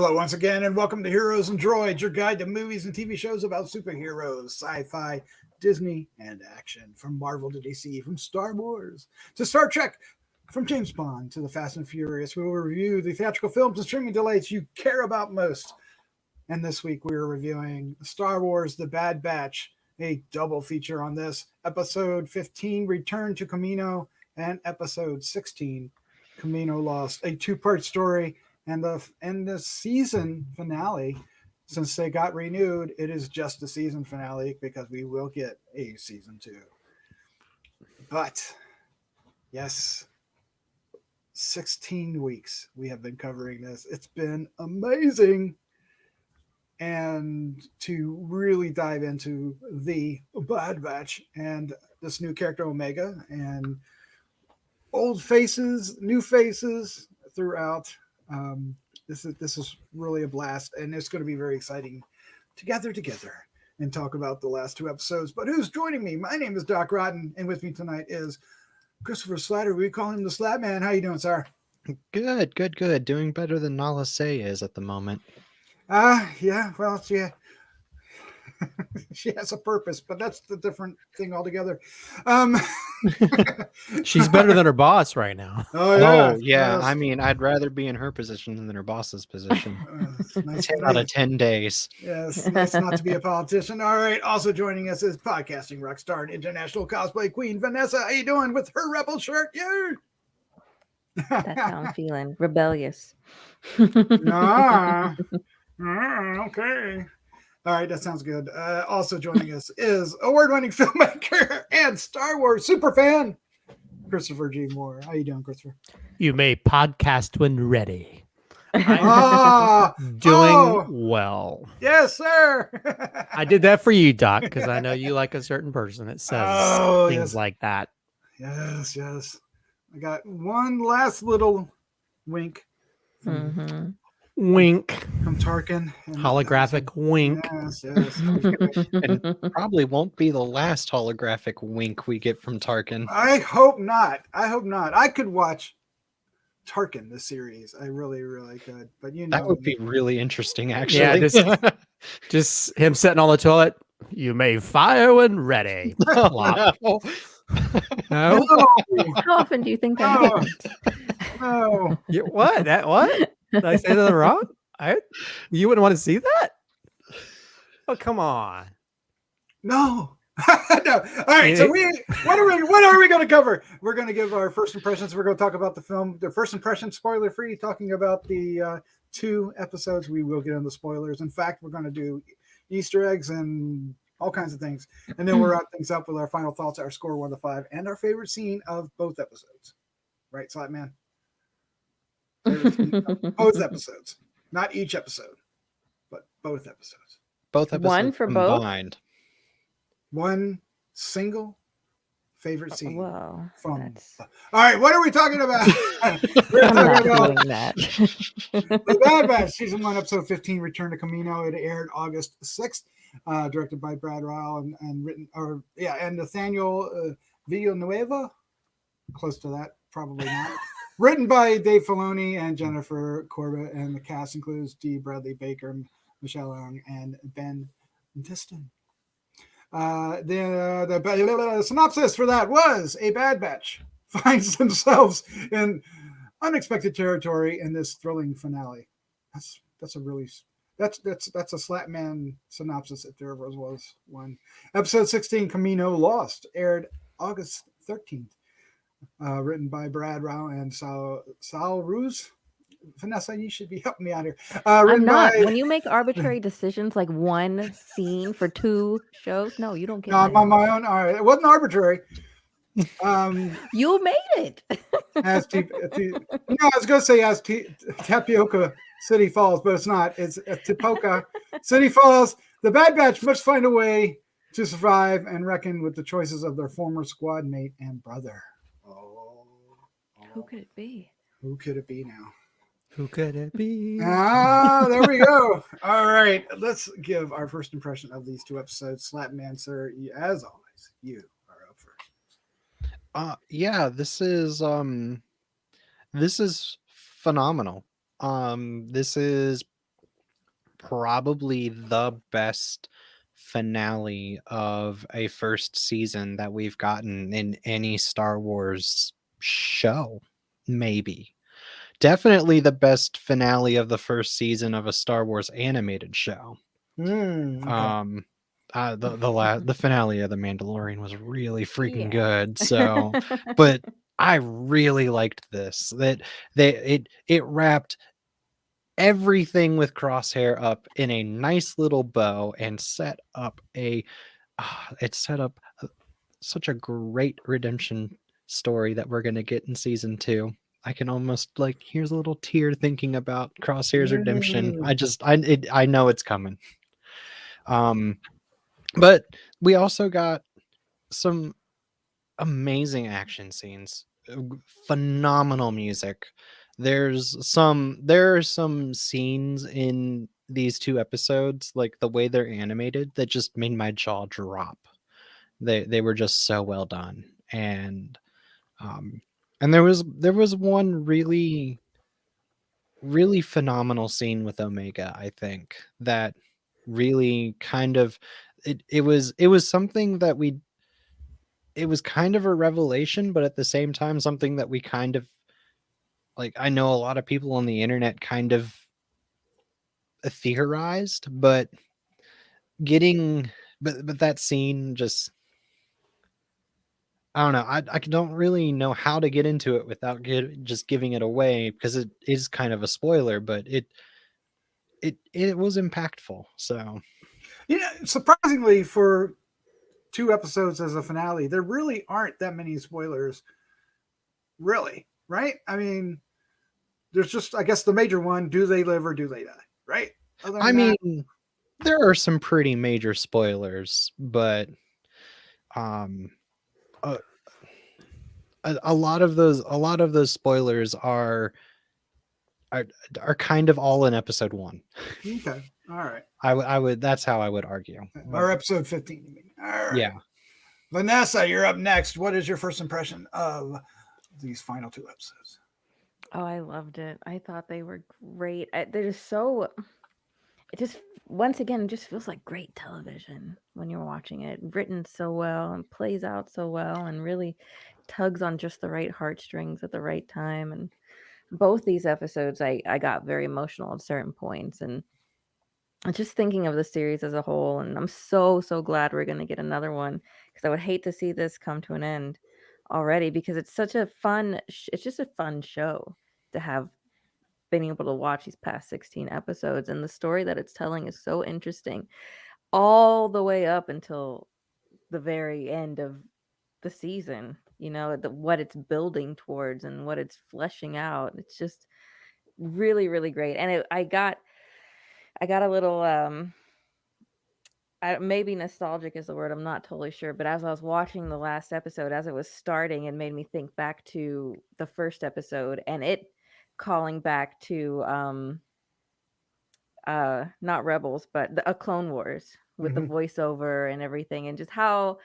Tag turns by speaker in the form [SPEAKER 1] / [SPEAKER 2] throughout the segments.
[SPEAKER 1] Hello once again, and welcome to Heroes and Droids, your guide to movies and TV shows about superheroes, sci-fi, Disney, and action. From Marvel to DC, from Star Wars to Star Trek, from James Bond to the Fast and Furious, we will review the theatrical films and streaming delights you care about most. And this week we are reviewing Star Wars The Bad Batch, a double feature on this. Episode 15, Return to Kamino, and Episode 16, Kamino Lost, a two-part story. And the season finale, since they got renewed, it is just the season finale because we will get a season 2. But yes, 16 weeks we have been covering this. It's been amazing. And to really dive into the Bad Batch and this new character Omega and old faces, new faces throughout. This is really a blast, and it's going to be very exciting to gather together and talk about the last 2 episodes. But who's joining me? My name is Doc Rotten, and with me tonight is Christopher Slattery. We call him the Slattman. How you doing, sir?
[SPEAKER 2] Good. Doing better than Nala Say is at the moment.
[SPEAKER 1] Yeah. Well, she has a purpose, but that's the different thing altogether.
[SPEAKER 3] She's better than her boss right now.
[SPEAKER 1] Oh yeah.
[SPEAKER 2] Yes. I mean, I'd rather be in her position than her boss's position.
[SPEAKER 1] Nice
[SPEAKER 2] 10 out of 10 days.
[SPEAKER 1] Yes, nice not to be a politician. All right. Also joining us is podcasting Rockstar and international cosplay queen Vanessa. How you doing with her rebel shirt? Yeah.
[SPEAKER 4] That's how I'm feeling. Rebellious.
[SPEAKER 1] Okay. All right, that sounds good. Also joining us is award-winning filmmaker and Star Wars superfan, Christopher G. Moore. How you doing, Christopher?
[SPEAKER 3] You may podcast when ready.
[SPEAKER 1] Doing
[SPEAKER 3] well.
[SPEAKER 1] Yes, sir.
[SPEAKER 3] I did that for you, Doc, because I know you like a certain person that says things like that.
[SPEAKER 1] Yes. I got one last little wink.
[SPEAKER 3] Wink.
[SPEAKER 1] From Tarkin.
[SPEAKER 3] Holographic wink.
[SPEAKER 1] Yes.
[SPEAKER 2] And probably won't be the last holographic wink we get from Tarkin.
[SPEAKER 1] I hope not. I could watch Tarkin, the series. I really, really could. But
[SPEAKER 2] that would be really interesting, actually.
[SPEAKER 3] Yeah, just him sitting on the toilet. You may fire when ready.
[SPEAKER 2] No.
[SPEAKER 3] No?
[SPEAKER 4] How often do you think that happens?
[SPEAKER 1] No.
[SPEAKER 3] What? What? Did I say that wrong? You wouldn't want to see that? Oh, come on.
[SPEAKER 1] No. No. All right. So what are we going to cover? We're going to give our first impressions. We're going to talk about the film, the first impression, spoiler free, talking about the 2 episodes. We will get into spoilers. In fact, we're going to do Easter eggs and all kinds of things. And then we'll wrap things up with our final thoughts, our score 1 to 5, and our favorite scene of both episodes. Right, Slattman? Both episodes. Not each episode, but both episodes.
[SPEAKER 2] Both episodes
[SPEAKER 4] One for
[SPEAKER 2] combined.
[SPEAKER 1] One single favorite scene.
[SPEAKER 4] Well,
[SPEAKER 1] from. All right, what are we talking about? We're
[SPEAKER 4] I'm not
[SPEAKER 1] talking about
[SPEAKER 4] doing that.
[SPEAKER 1] The Bad Batch, Season 1, Episode 15, Return to Kamino. It aired August 6th, directed by Brad Ryle and written, and Nathaniel Villanueva. Close to that, probably not. Written by Dave Filoni and Jennifer Corbett, and the cast includes D. Bradley Baker, Michelle Young, and Ben Diston. The synopsis for that was: a Bad Batch finds themselves in unexpected territory in this thrilling finale. That's a Slattman synopsis if there ever was one. Episode 16, Kamino Lost, aired August 13th. Written by Brad Rao and Sal Ruse. Vanessa, you should be helping me out here.
[SPEAKER 4] I'm not. When you make arbitrary decisions like one scene for 2 shows, no, you don't get.
[SPEAKER 1] No, I'm on my own. All right, it wasn't arbitrary.
[SPEAKER 4] You made it.
[SPEAKER 1] I was going to say Tapioca City Falls, but it's not. It's Tipoca City Falls. The Bad Batch must find a way to survive and reckon with the choices of their former squad mate and brother.
[SPEAKER 4] Who could it be?
[SPEAKER 1] Who could it be now?
[SPEAKER 3] Who could it be?
[SPEAKER 1] There we go. All right, let's give our first impression of these 2 episodes. Slattman, sir, as always, you are up first.
[SPEAKER 2] Yeah, this is phenomenal. This is probably the best finale of a first season that we've gotten in any Star Wars show. Maybe. Definitely the best finale of the first season of a Star Wars animated show.
[SPEAKER 1] Okay.
[SPEAKER 2] The finale of The Mandalorian was really freaking
[SPEAKER 4] Yeah.
[SPEAKER 2] good. So, but I really liked this. That it wrapped everything with Crosshair up in a nice little bow and set up such a great redemption story that we're gonna get in season 2. I can almost here's a little tear thinking about Crosshair's redemption. I know it's coming. But we also got some amazing action scenes, phenomenal music. There are some scenes in these 2 episodes, like the way they're animated, that just made my jaw drop. They were just so well done. And there was one really phenomenal scene with Omega, I think, that really kind of it was something that it was kind of a revelation, but at the same time something that we kind of I know a lot of people on the internet kind of theorized, but that scene just, I don't know. I don't really know how to get into it without just giving it away, because it is kind of a spoiler, but it was impactful. So,
[SPEAKER 1] surprisingly, for 2 episodes as a finale, there really aren't that many spoilers. Really, right? I mean, there's just, I guess, the major one: do they live or do they die? Right?
[SPEAKER 2] I mean, there are some pretty major spoilers, but a lot of those spoilers are kind of all in episode 1.
[SPEAKER 1] Okay, all right.
[SPEAKER 2] I would that's how I would argue.
[SPEAKER 1] Or episode 15, you mean? All right.
[SPEAKER 2] Yeah.
[SPEAKER 1] Vanessa, you're up next. What is your first impression of these final 2 episodes?
[SPEAKER 4] Oh, I loved it. I thought they were great. They're just so. It just, once again, it just feels like great television when you're watching it. Written so well and plays out so well and really tugs on just the right heartstrings at the right time. And both these episodes, I got very emotional at certain points. And just thinking of the series as a whole, and I'm so glad we're going to get another one, because I would hate to see this come to an end already, because it's such a fun it's just a fun show to have been able to watch these past 16 episodes, and the story that it's telling is so interesting all the way up until the very end of the season. What it's building towards and what it's fleshing out. It's just really, really great. And I got a little maybe nostalgic is the word, I'm not totally sure, but as I was watching the last episode, as it was starting, it made me think back to the first episode, and it calling back to not Rebels, but the Clone Wars, with the voiceover and everything, and just how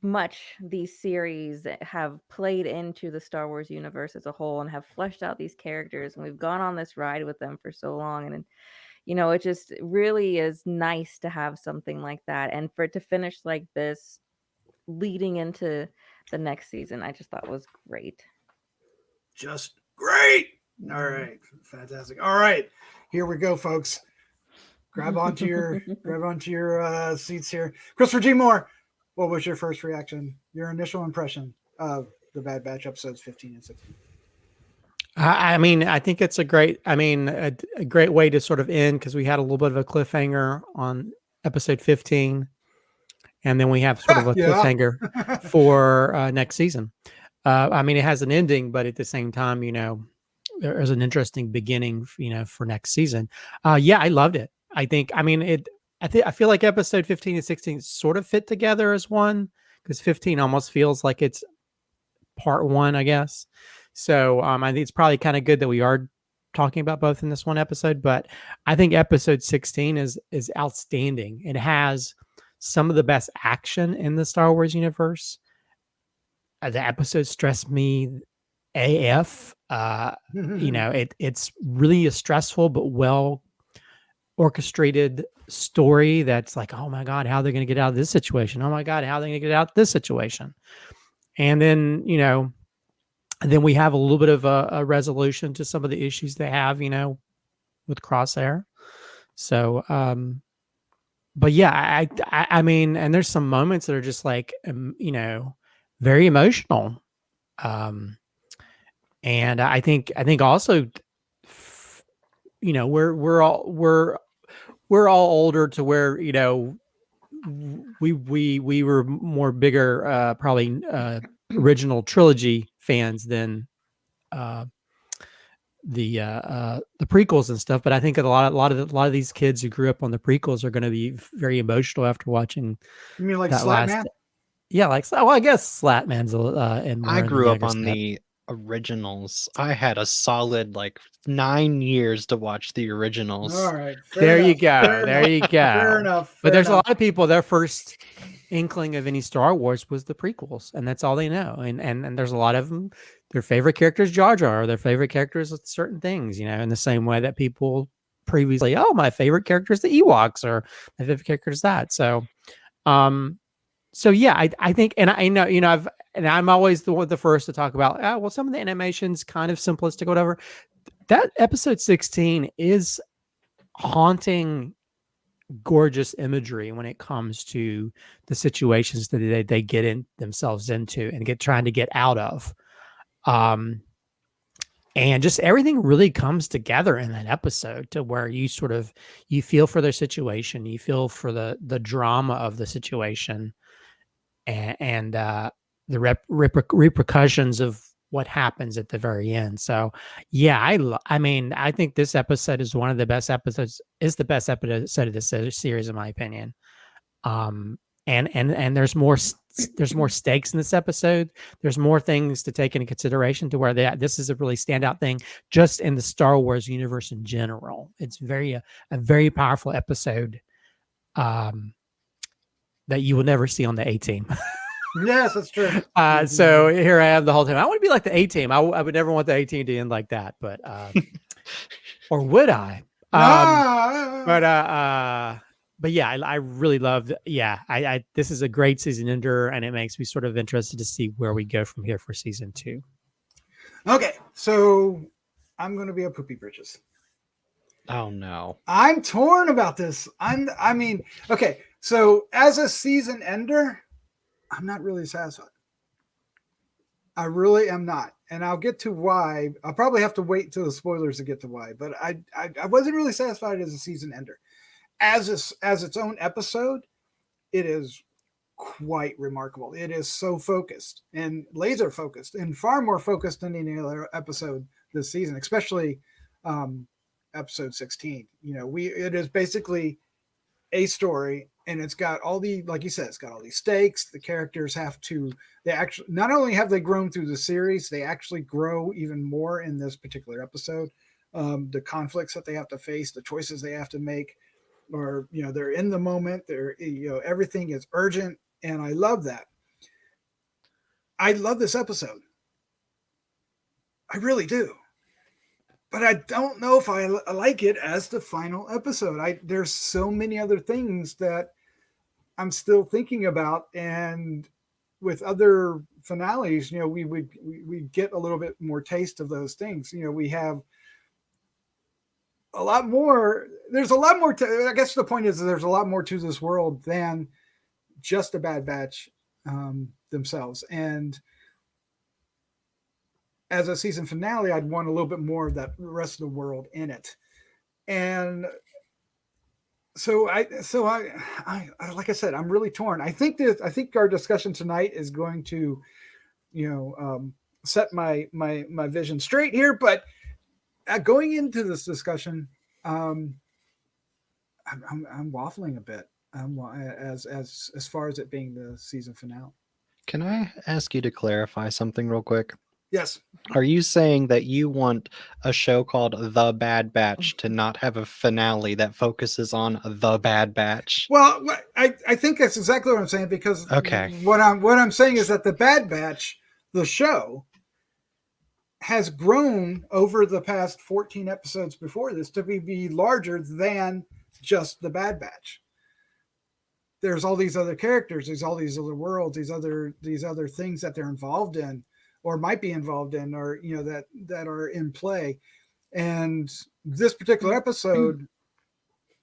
[SPEAKER 4] much these series have played into the Star Wars universe as a whole and have fleshed out these characters, and we've gone on this ride with them for so long. And it just really is nice to have something like that, and for it to finish like this leading into the next season, I just thought was great.
[SPEAKER 1] Just great. All right, fantastic. All right, here we go, folks. Grab onto your seats here. Christopher G. Moore, what was your first reaction, your initial impression of the Bad Batch episodes 15 and 16?
[SPEAKER 3] I mean, I think it's a great way to sort of end, because we had a little bit of a cliffhanger on episode 15, and then we have sort of a cliffhanger for next season. I mean, it has an ending, but at the same time, there's an interesting beginning, for next season. Yeah, I loved it. I feel like episode 15 and 16 sort of fit together as one, because 15 almost feels like it's part 1, I guess. So I think it's probably kind of good that we are talking about both in this one episode, but I think episode 16 is outstanding. It has some of the best action in the Star Wars universe. The episode stressed me AF. It's really stressful, but well orchestrated story that's like, oh my God, how are they going to get out of this situation? Oh my God, how are they going to get out of this situation? And then, then we have a little bit of a resolution to some of the issues they have, with Crosshair. So, but yeah, I mean, and there's some moments that are just like, very emotional. And I think also, we're all older to where, we were more bigger, probably, original trilogy fans than, the prequels and stuff. But I think a lot of these kids who grew up on the prequels are going to be very emotional after watching
[SPEAKER 1] You mean like
[SPEAKER 3] that last.
[SPEAKER 1] Slattman?
[SPEAKER 3] Yeah, well, I guess Slatman's and more
[SPEAKER 2] I
[SPEAKER 3] in the
[SPEAKER 2] grew up
[SPEAKER 3] younger
[SPEAKER 2] on
[SPEAKER 3] step.
[SPEAKER 2] the originals. I had a solid 9 years to watch the originals.
[SPEAKER 1] All right.
[SPEAKER 3] There you
[SPEAKER 1] enough,
[SPEAKER 3] go.
[SPEAKER 1] fair
[SPEAKER 3] There
[SPEAKER 1] enough,
[SPEAKER 3] you go.
[SPEAKER 1] Fair enough.
[SPEAKER 3] But
[SPEAKER 1] fair
[SPEAKER 3] there's a
[SPEAKER 1] enough.
[SPEAKER 3] lot of people, their first inkling of any Star Wars was the prequels, and that's all they know. And there's a lot of them, their favorite character is Jar Jar, or their favorite characters with certain things, in the same way that people previously, oh, my favorite character is the Ewoks, or my favorite character is that. So, yeah, I think, and I know, I'm always the first to talk about, well, some of the animation's kind of simplistic, or whatever. That episode 16 is haunting, gorgeous imagery when it comes to the situations that they get in themselves into and trying to get out of. And just everything really comes together in that episode to where you feel for their situation, you feel for the drama of the situation, and the repercussions of what happens at the very end. So yeah, I mean, I think this episode is one of the best episodes, is the best episode of this series, in my opinion. And there's more stakes in this episode. There's more things to take into consideration to where this is a really standout thing just in the Star Wars universe in general. It's a very powerful episode, that you will never see on the A-Team.
[SPEAKER 1] Yes, that's true.
[SPEAKER 3] So here I am the whole time. I want to be like the A-Team. I would never want the A-Team to end like that, but or would I? But yeah, I really loved. Yeah, I this is a great season ender, and it makes me sort of interested to see where we go from here for season 2.
[SPEAKER 1] Okay, so I'm going to be a poopy britches.
[SPEAKER 2] Oh no,
[SPEAKER 1] I'm torn about this. I mean, okay, so as a season ender, I'm not really satisfied. I really am not. And I'll get to why. I'll probably have to wait till the spoilers to get to why. But I wasn't really satisfied as a season ender. As its own episode, it is quite remarkable. It is so focused and laser focused and far more focused than any other episode this season, especially episode 16. It is basically a story, and it's got all the, like you said, it's got all these stakes. The characters they actually, not only have they grown through the series, they actually grow even more in this particular episode. The conflicts that they have to face, the choices they have to make, or, they're in the moment, everything is urgent. And I love that. I love this episode. I really do. But I don't know if I like it as the final episode. There's so many other things that I'm still thinking about, and with other finales, we get a little bit more taste of those things. We have a lot more. There's a lot more I guess the point is there's a lot more to this world than just a Bad Batch themselves. And as a season finale, I'd want a little bit more of that rest of the world in it. And so I like I said, I'm really torn. I think our discussion tonight is going to, set my vision straight here. But going into this discussion, I'm waffling a bit as far as it being the season finale.
[SPEAKER 2] Can I ask you to clarify something real quick?
[SPEAKER 1] Yes.
[SPEAKER 2] Are you saying that you want a show called The Bad Batch to not have a finale that focuses on The Bad Batch?
[SPEAKER 1] Well, I think that's exactly what I'm saying, because what I'm saying is that The Bad Batch, the show, has grown over the past 14 episodes before this to be larger than just the Bad Batch. There's all these other characters, there's all these other worlds, these other things that they're involved in, or might be involved in, or that are in play. And this particular episode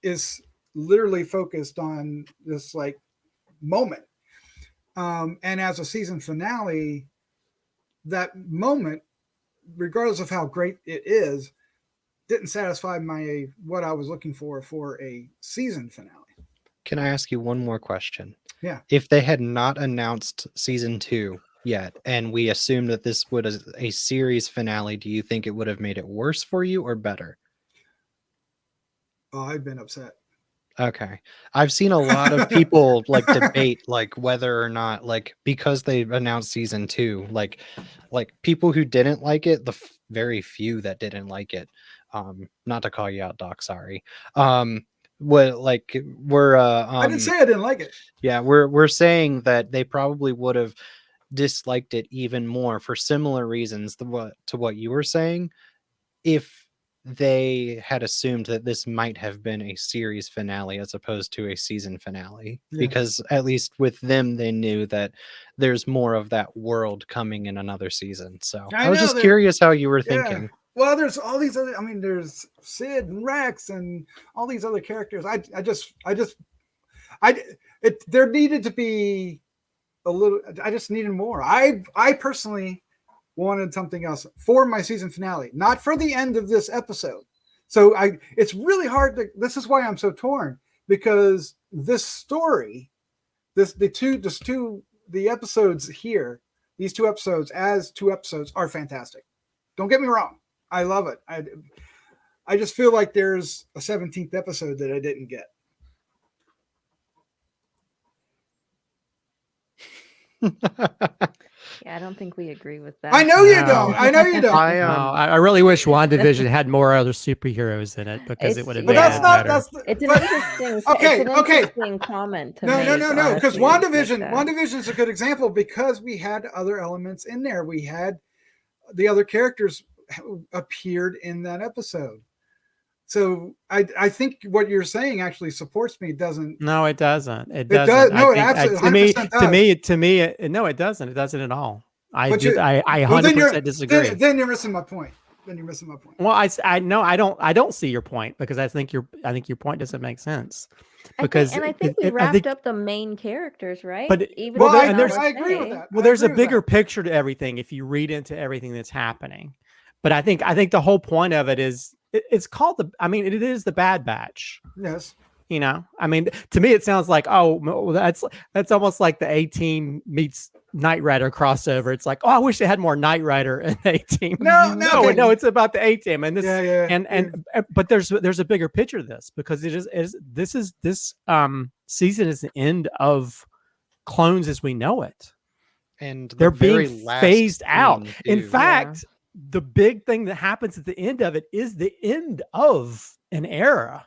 [SPEAKER 1] is literally focused on this like moment. And as a season finale, that moment, regardless of how great it is, didn't satisfy what I was looking for a season finale.
[SPEAKER 2] Can I ask you one more question?
[SPEAKER 1] Yeah.
[SPEAKER 2] If they had not announced season 2 yet, and we assumed that this was a series finale, do you think it would have made it worse for you or better?
[SPEAKER 1] Oh, I've been upset.
[SPEAKER 2] Okay. I've seen a lot of people like debate like whether or not, like, because they announced season 2, like people who didn't like it, very few that didn't like it. Not to call you out, Doc, sorry. I
[SPEAKER 1] didn't say I didn't like it.
[SPEAKER 2] Yeah, we're saying that they probably would have disliked it even more for similar reasons to what you were saying, if they had assumed that this might have been a series finale as opposed to a season finale. Yeah. Because at least with them, they knew that there's more of that world coming in another season. So I was just curious how you were thinking.
[SPEAKER 1] Well, there's all these other, there's Sid and Rex and all these other characters. There needed to be a little, I just needed more. I personally wanted something else for my season finale, not for the end of this episode. So it's really hard this is why I'm so torn, because this story, the episodes here, these 2 episodes as 2 episodes are fantastic. Don't get me wrong. I love it. I just feel like there's a 17th episode that I didn't get.
[SPEAKER 4] Yeah, I don't think we agree with that.
[SPEAKER 1] I know you don't. I know you don't.
[SPEAKER 3] I really wish WandaVision had more other superheroes in it, because it would have been better.
[SPEAKER 4] It's an interesting comment to make.
[SPEAKER 1] No, because WandaVision is a good example, because we had other elements in there. We had the other characters appeared in that episode. So I think what you're saying actually supports me.
[SPEAKER 3] No, it doesn't. It does.
[SPEAKER 1] No, it absolutely does.
[SPEAKER 3] To me, no, it doesn't. It doesn't at all. I 100% disagree.
[SPEAKER 1] Then you're missing my point. Well,
[SPEAKER 3] I don't see your point, because I think your point doesn't make sense. Because
[SPEAKER 4] I think we wrapped up the main characters, right?
[SPEAKER 3] But
[SPEAKER 1] I agree with that.
[SPEAKER 3] Well, there's a bigger picture to everything if you read into everything that's happening. But I think the whole point of it is it's called it is the Bad Batch.
[SPEAKER 1] Yes.
[SPEAKER 3] To me, it sounds like, well, that's almost like the A-Team meets Knight Rider crossover. It's like, I wish they had more Knight Rider and A-Team. No, it's about the A-Team and this. But there's a bigger picture to this, because this season is the end of clones as we know it,
[SPEAKER 2] and
[SPEAKER 3] they're being phased out. In fact, the big thing that happens at the end of it is the end of an era.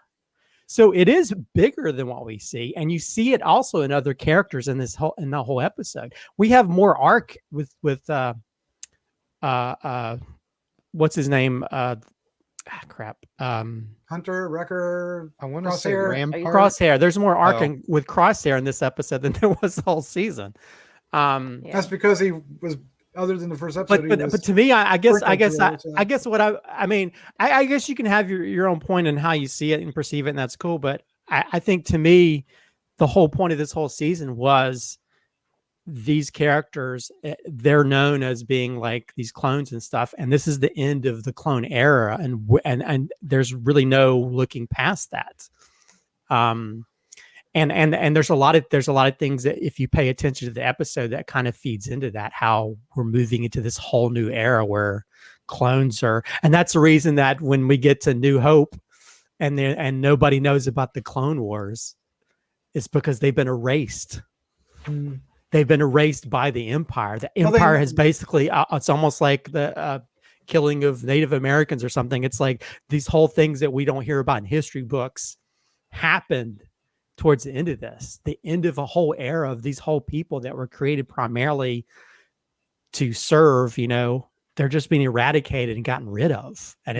[SPEAKER 3] So it is bigger than what we see, and you see it also in other characters in the whole episode. We have more arc with what's his name?
[SPEAKER 1] Hunter, Wrecker.
[SPEAKER 2] I want to say Rampart.
[SPEAKER 3] Crosshair. There's more arc with Crosshair in this episode than there was the whole season.
[SPEAKER 1] That's because he was. Other than the first episode,
[SPEAKER 3] but to me, I guess you can have your own point in how you see it and perceive it, and that's cool. But I think, to me, the whole point of this whole season was these characters. They're known as being like these clones and stuff, and this is the end of the clone era, and there's really no looking past that. And there's a lot of things that, if you pay attention to the episode, that kind of feeds into that, how we're moving into this whole new era where clones are, and that's the reason that when we get to New Hope and nobody knows about the Clone Wars, it's because they've been erased. They've been erased by the Empire. The Empire has basically, it's almost like the killing of Native Americans or something. It's like these whole things that we don't hear about in history books happened towards the end of this, the end of a whole era of these whole people that were created primarily to serve, they're just being eradicated and gotten rid of. And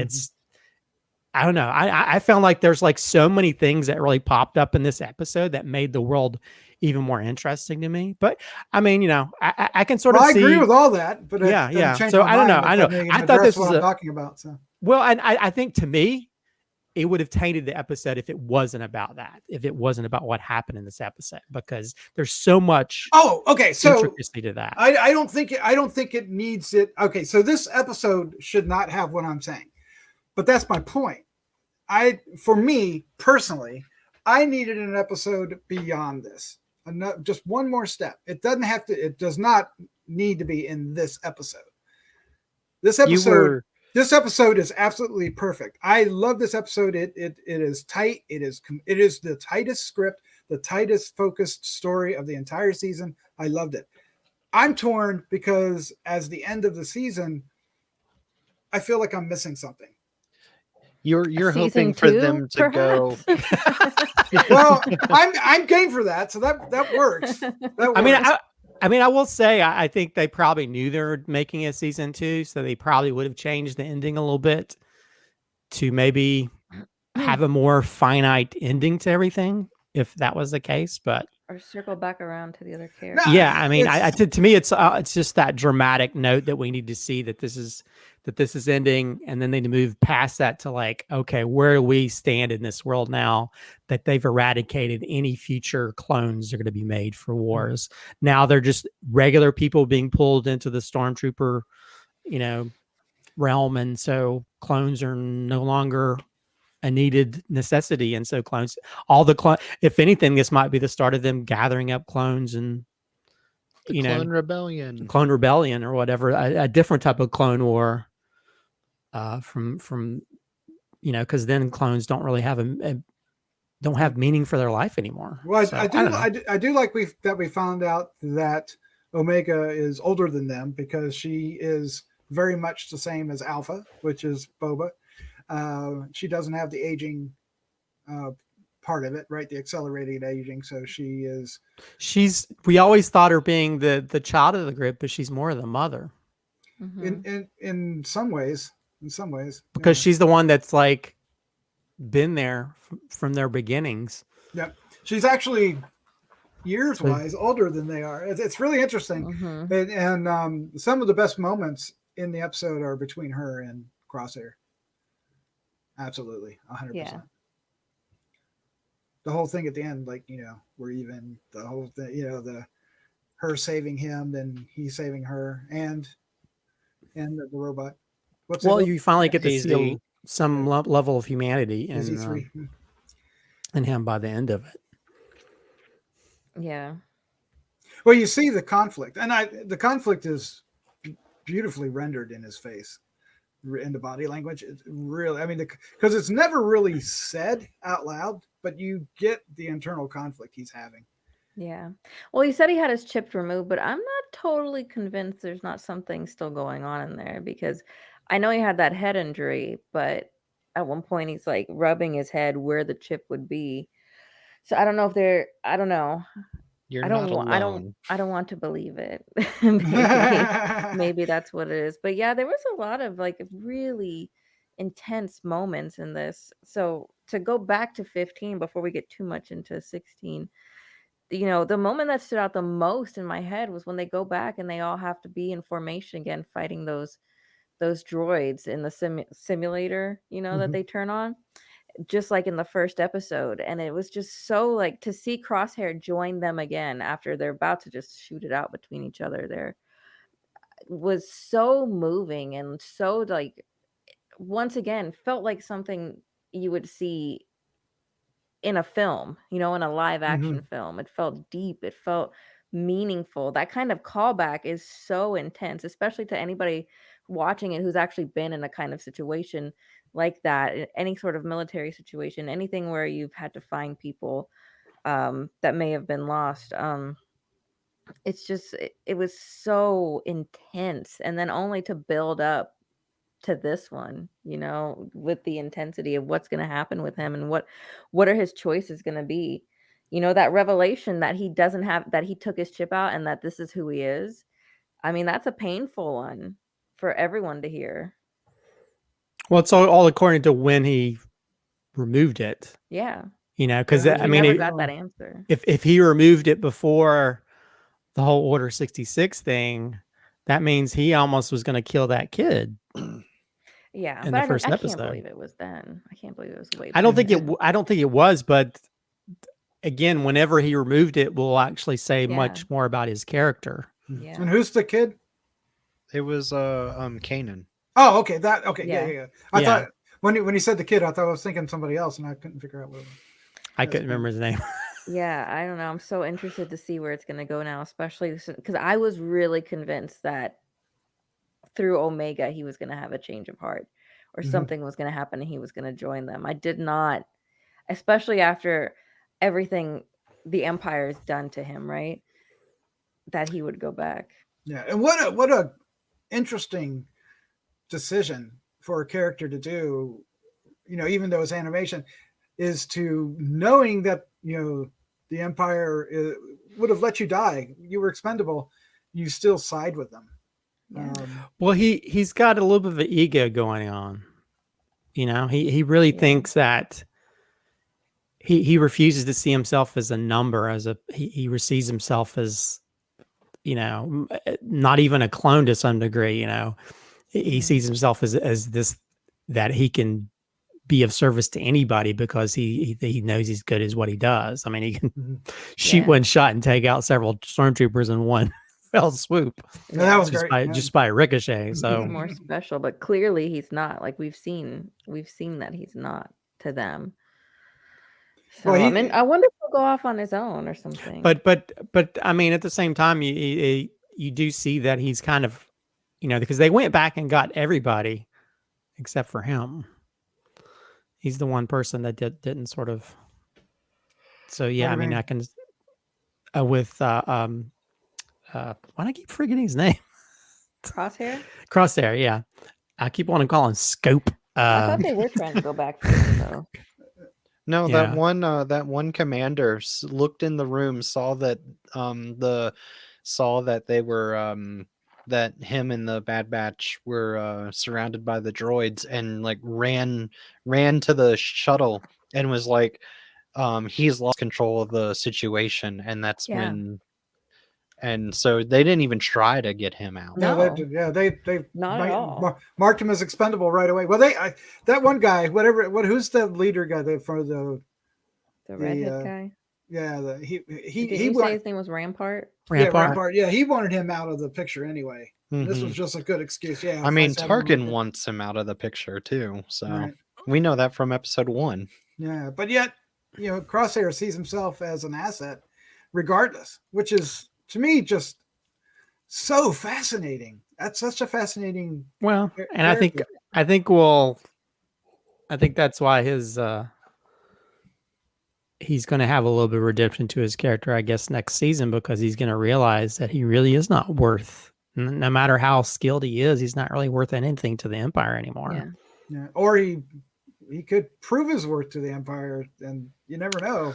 [SPEAKER 3] I don't know. I found like there's like so many things that really popped up in this episode that made the world even more interesting to me. But I mean, I can sort
[SPEAKER 1] Well,
[SPEAKER 3] of
[SPEAKER 1] I agree
[SPEAKER 3] see.
[SPEAKER 1] with all that, but it
[SPEAKER 3] Yeah,
[SPEAKER 1] doesn't
[SPEAKER 3] yeah.
[SPEAKER 1] change
[SPEAKER 3] So
[SPEAKER 1] my
[SPEAKER 3] I don't know.
[SPEAKER 1] mind
[SPEAKER 3] I
[SPEAKER 1] if
[SPEAKER 3] know.
[SPEAKER 1] I didn't
[SPEAKER 3] I thought
[SPEAKER 1] address
[SPEAKER 3] this
[SPEAKER 1] what
[SPEAKER 3] was
[SPEAKER 1] I'm
[SPEAKER 3] a
[SPEAKER 1] talking about. So
[SPEAKER 3] well, and I think to me, it would have tainted the episode if it wasn't about that. If it wasn't about what happened in this episode, because there's so much
[SPEAKER 1] okay. So
[SPEAKER 3] intricacy to that.
[SPEAKER 1] I don't think it needs it. Okay, so this episode should not have what I'm saying, but that's my point. For me personally, I needed an episode beyond this. Just one more step. It does not need to be in this episode. This
[SPEAKER 2] You were
[SPEAKER 1] is absolutely perfect. I love this episode. It is tight. It is the tightest script, the tightest focused story of the entire season. I loved it. I'm torn because as the end of the season, I feel like I'm missing something.
[SPEAKER 2] you're
[SPEAKER 4] Season
[SPEAKER 2] hoping for
[SPEAKER 4] 2,
[SPEAKER 2] them to go.
[SPEAKER 4] perhaps?
[SPEAKER 1] Well, I'm game for that, so that works. That works.
[SPEAKER 3] I mean, I will say, I think they probably knew they were making a season 2, so they probably would have changed the ending a little bit to maybe have a more finite ending to everything, if that was the case. But
[SPEAKER 4] Or circle back around to the other character.
[SPEAKER 1] No,
[SPEAKER 3] yeah, I mean,
[SPEAKER 1] it's-
[SPEAKER 3] to me, it's just that dramatic note that we need to see that this is ending, and then they move past that to like, okay, where do we stand in this world now that they've eradicated any future clones that are going to be made for wars? Now they're just regular people being pulled into the stormtrooper, realm, and so clones are no longer a needed necessity, and so clones, if anything, this might be the start of them gathering up clones and
[SPEAKER 2] The Clone Rebellion.
[SPEAKER 3] clone rebellion or whatever, a different type of clone war. From because then clones don't really have don't have meaning for their life anymore.
[SPEAKER 1] Well,
[SPEAKER 3] So,
[SPEAKER 1] I
[SPEAKER 3] don't know.
[SPEAKER 1] do like we found out that Omega is older than them because she is very much the same as Alpha, which is Boba. She doesn't have the aging part of it, right? The accelerated aging. So she is.
[SPEAKER 3] We always thought her being the child of the group, but she's more the mother
[SPEAKER 1] In some ways. In some ways,
[SPEAKER 3] because
[SPEAKER 1] yeah.
[SPEAKER 3] she's the one that's like been there from their beginnings.
[SPEAKER 1] Yep. She's actually years wise older than they are. It's really interesting. And some of the best moments in the episode are between her and Crosshair. Absolutely. 100%.
[SPEAKER 4] Yeah.
[SPEAKER 1] The whole thing at the end, like, we're even the whole thing, her saving him, then he saving her and the robot.
[SPEAKER 3] You finally get to
[SPEAKER 2] AZ.
[SPEAKER 3] see some level of humanity
[SPEAKER 1] Z3.
[SPEAKER 3] in him by the end of it.
[SPEAKER 4] Yeah.
[SPEAKER 1] Well, you see the conflict, and the conflict is beautifully rendered in his face, in the body language. It's really, because it's never really said out loud, but you get the internal conflict he's having.
[SPEAKER 4] Yeah. Well, he said he had his chip removed, but I'm not totally convinced there's not something still going on in there, because I know he had that head injury, but at one point he's like rubbing his head where the chip would be. So I don't know if I don't know.
[SPEAKER 2] You're
[SPEAKER 4] I
[SPEAKER 2] not
[SPEAKER 4] don't want,
[SPEAKER 2] alone.
[SPEAKER 4] I don't want to believe it. Maybe that's what it is. But yeah, there was a lot of like really intense moments in this. So to go back to 15 before we get too much into 16, the moment that stood out the most in my head was when they go back and they all have to be in formation again, fighting those droids in the simulator, that they turn on, just like in the first episode. And it was just so like to see Crosshair join them again after they're about to just shoot it out between each other there was so moving, and so like once again felt like something you would see in a film, in a live action film. It felt deep. It felt meaningful. That kind of callback is so intense, especially to anybody watching it who's actually been in a kind of situation like that, any sort of military situation, anything where you've had to find people that may have been lost. It's just, it was so intense. And then only to build up to this one, with the intensity of what's going to happen with him and what are his choices going to be. That revelation that he doesn't have, that he took his chip out and that this is who he is. That's a painful one for everyone to hear.
[SPEAKER 3] Well, it's all according to when he removed it.
[SPEAKER 4] Yeah.
[SPEAKER 3] You know, because
[SPEAKER 1] Yeah,
[SPEAKER 3] I
[SPEAKER 4] We
[SPEAKER 3] mean,
[SPEAKER 4] never got that answer.
[SPEAKER 3] if he removed it before the whole Order 66 thing, that means he almost was going to kill that kid
[SPEAKER 4] Yeah,
[SPEAKER 3] in
[SPEAKER 4] but
[SPEAKER 3] the first
[SPEAKER 4] I can't
[SPEAKER 3] episode.
[SPEAKER 4] believe it was then. I can't believe it was way
[SPEAKER 3] I don't
[SPEAKER 4] back
[SPEAKER 3] think
[SPEAKER 4] then.
[SPEAKER 3] I don't think it was, but again, whenever he removed it, will actually say
[SPEAKER 4] Yeah.
[SPEAKER 3] much more about his character.
[SPEAKER 4] Yeah.
[SPEAKER 1] And who's the kid?
[SPEAKER 2] It was Kanan.
[SPEAKER 1] Oh, okay. That
[SPEAKER 4] Yeah.
[SPEAKER 1] yeah. I
[SPEAKER 3] Yeah.
[SPEAKER 1] thought when he said the kid, I thought I was thinking somebody else, and I couldn't figure out what it was.
[SPEAKER 3] I
[SPEAKER 1] That's
[SPEAKER 3] couldn't remember his name.
[SPEAKER 4] Yeah, I don't know. I'm so interested to see where it's going to go now, especially because I was really convinced that through Omega he was going to have a change of heart or
[SPEAKER 1] Mhm.
[SPEAKER 4] something was going to happen and he was going to join them. I did not, especially after everything the Empire's done to him, right? That he would go back.
[SPEAKER 1] Yeah, and what a interesting decision for a character to do. You know, even though it's animation, is to knowing that the Empire would have let you die. You were expendable. You still side with them.
[SPEAKER 4] Yeah.
[SPEAKER 3] Well, he's got a little bit of an ego going on. You know, he really
[SPEAKER 4] Yeah.
[SPEAKER 3] thinks that he refuses to see himself as a number, he sees himself as, you know, not even a clone to some degree. You know, he
[SPEAKER 4] Mhm.
[SPEAKER 3] sees himself as this, that he can be of service to anybody because he knows he's good as what he does. I mean, he can
[SPEAKER 1] Mhm.
[SPEAKER 3] shoot
[SPEAKER 4] Yeah.
[SPEAKER 3] one shot and take out several stormtroopers in one fell swoop.
[SPEAKER 1] Yeah, that was
[SPEAKER 3] just
[SPEAKER 1] great.
[SPEAKER 3] by
[SPEAKER 1] Yeah.
[SPEAKER 3] just by ricochet. So
[SPEAKER 4] He's more special, but clearly he's not. Like we've seen that he's not to them. So
[SPEAKER 1] Well,
[SPEAKER 4] I mean, I wonder if he'll go off on his own or something.
[SPEAKER 3] but I mean, at the same time, you do see that he's kind of, you know, because they went back and got everybody except for him. He's the one person that didn't sort of. So yeah,
[SPEAKER 1] What
[SPEAKER 3] I
[SPEAKER 1] do you
[SPEAKER 3] mean,
[SPEAKER 1] mean?
[SPEAKER 3] I can with why do I keep forgetting his name?
[SPEAKER 4] Crosshair?
[SPEAKER 3] Crosshair, yeah. I keep wanting to call him Scope.
[SPEAKER 4] I thought they were trying to go back for him though.
[SPEAKER 2] No,
[SPEAKER 3] Yeah.
[SPEAKER 2] that one commander looked in the room, saw that they were that him and the Bad Batch were surrounded by the droids, and like ran to the shuttle and was like, he's lost control of the situation, and that's
[SPEAKER 4] Yeah.
[SPEAKER 2] when. And so they didn't even try to get him out.
[SPEAKER 4] No.
[SPEAKER 1] They
[SPEAKER 4] Not at all.
[SPEAKER 1] marked him as expendable right away. Well, that one guy, who's the leader guy for the
[SPEAKER 4] redhead guy.
[SPEAKER 1] Yeah,
[SPEAKER 4] Did
[SPEAKER 1] he
[SPEAKER 4] you say his name was Rampart?
[SPEAKER 1] Rampart. Yeah, he wanted him out of the picture anyway. This was just a good excuse. Yeah,
[SPEAKER 2] I mean, Tarkin wants him out of the picture too, so we know that from episode 1.
[SPEAKER 1] Yeah, but yet, Crosshair sees himself as an asset, regardless, which is to me just so fascinating. That's such a fascinating.
[SPEAKER 3] Well, and
[SPEAKER 1] character.
[SPEAKER 3] I think that's why he's going to have a little bit of redemption to his character, I guess, next season, because he's going to realize that he really is not worth, no matter how skilled he is, he's not really worth anything to the Empire anymore.
[SPEAKER 1] Yeah. Or he could prove his worth to the Empire, and you never know.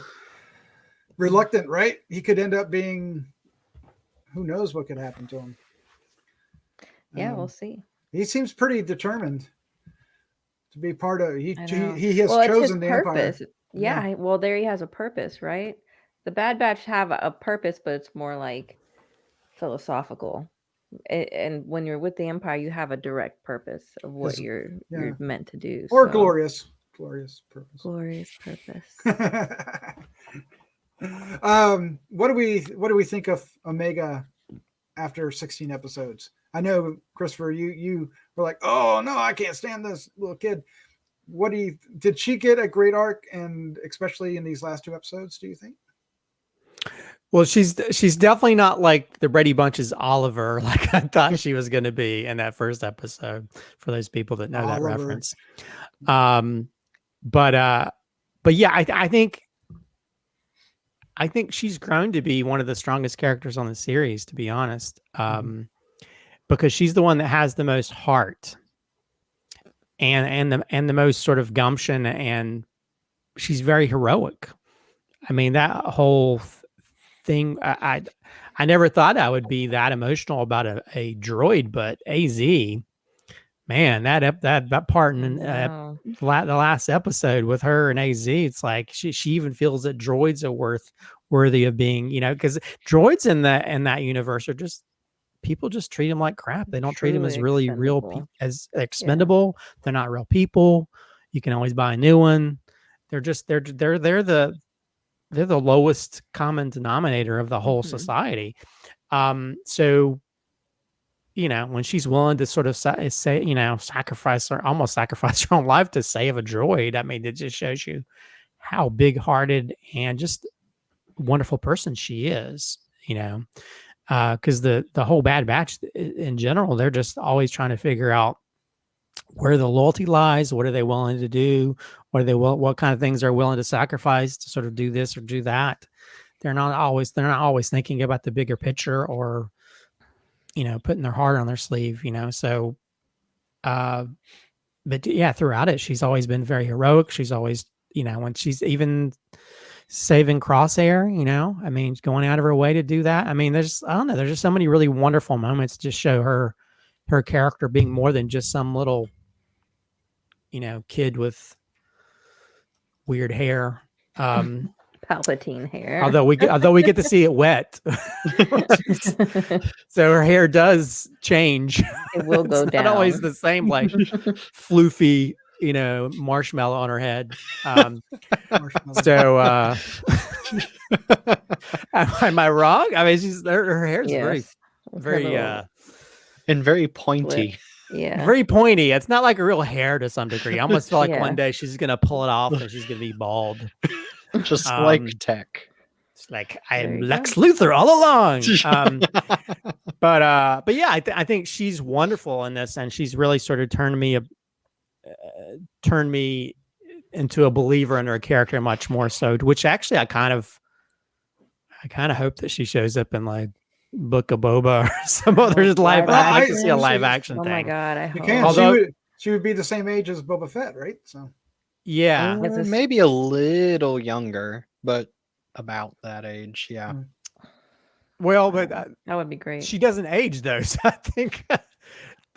[SPEAKER 1] Reluctant, right? He could end up being. Who knows what could happen to him?
[SPEAKER 4] Yeah, we'll see.
[SPEAKER 1] He seems pretty determined to be part of. He has
[SPEAKER 4] it's
[SPEAKER 1] chosen
[SPEAKER 4] his
[SPEAKER 1] the
[SPEAKER 4] purpose.
[SPEAKER 1] Empire.
[SPEAKER 4] Yeah, well, there he has a purpose, right? The Bad Batch have a purpose, but it's more like philosophical. And when you're with the Empire, you have a direct purpose of what you're meant to do.
[SPEAKER 1] Or glorious purpose.
[SPEAKER 4] Glorious purpose.
[SPEAKER 1] What do we think of Omega after 16 episodes? I know, Christopher, you were like, oh no, I can't stand this little kid. Did she get a great arc, and especially in these last 2 episodes, do you think?
[SPEAKER 3] Well, she's definitely not like the Brady Bunch's Oliver, like I thought she was going to be in that first episode, for those people that know that reference. But yeah, I think she's grown to be one of the strongest characters on the series, to be honest, because she's the one that has the most heart and the most sort of gumption, and she's very heroic. I mean, that whole thing, I never thought I would be that emotional about a droid, but AZ, man, that part in
[SPEAKER 4] Wow.
[SPEAKER 3] the last episode with her and AZ, it's like she even feels that droids are worthy of being, because droids in that universe are just people just treat them like crap. They don't treat them as
[SPEAKER 4] Truly
[SPEAKER 3] really real
[SPEAKER 4] expendable.
[SPEAKER 3] as expendable. They're not real people. You can always buy a new one. They're the lowest common denominator of the whole
[SPEAKER 4] Mhm.
[SPEAKER 3] society. So when she's willing to sort of say, almost sacrifice her own life to save a droid, I mean, it just shows you how big-hearted and just wonderful person she is. Because the whole Bad Batch in general, they're just always trying to figure out where the loyalty lies. What are they willing to do? What kind of things they're willing to sacrifice to sort of do this or do that. They're not always thinking about the bigger picture or putting their heart on their sleeve. So but yeah, throughout it, she's always been very heroic. She's always, when she's even saving Crosshair, I mean, going out of her way to do that. I mean, I don't know, there's just so many really wonderful moments to just show her character being more than just some little, kid with weird hair.
[SPEAKER 4] Palpatine hair.
[SPEAKER 3] Although we get to see it wet. So her hair does change.
[SPEAKER 4] It will go
[SPEAKER 3] It's
[SPEAKER 4] down.
[SPEAKER 3] not always the same, like floofy, marshmallow on her head. So am I wrong? I mean, her hair is
[SPEAKER 4] Yes.
[SPEAKER 3] very
[SPEAKER 2] and very pointy.
[SPEAKER 4] Yeah.
[SPEAKER 3] very pointy. It's not like a real hair to some degree. I almost feel like
[SPEAKER 4] Yeah.
[SPEAKER 3] one day she's gonna pull it off and she's gonna be bald.
[SPEAKER 2] Just like Tech.
[SPEAKER 3] It's like
[SPEAKER 4] There
[SPEAKER 3] I'm
[SPEAKER 4] you
[SPEAKER 3] Lex
[SPEAKER 4] go.
[SPEAKER 3] Luthor all along. But yeah, I think she's wonderful in this, and she's really sort of turned me into a believer in her character much more so. Which actually, I kind of hope that she shows up in like Book of Boba or some other live. I'd like to see a live action
[SPEAKER 4] Oh
[SPEAKER 3] thing.
[SPEAKER 4] my god, I
[SPEAKER 1] You
[SPEAKER 4] hope.
[SPEAKER 1] can.
[SPEAKER 3] Although-
[SPEAKER 1] She would be the same age as Boba Fett, right? So
[SPEAKER 3] Yeah,
[SPEAKER 4] Yes, it's-
[SPEAKER 2] Maybe a little younger, but about that age. Yeah.
[SPEAKER 3] well, but
[SPEAKER 4] that would be great.
[SPEAKER 3] she doesn't age though. So I think,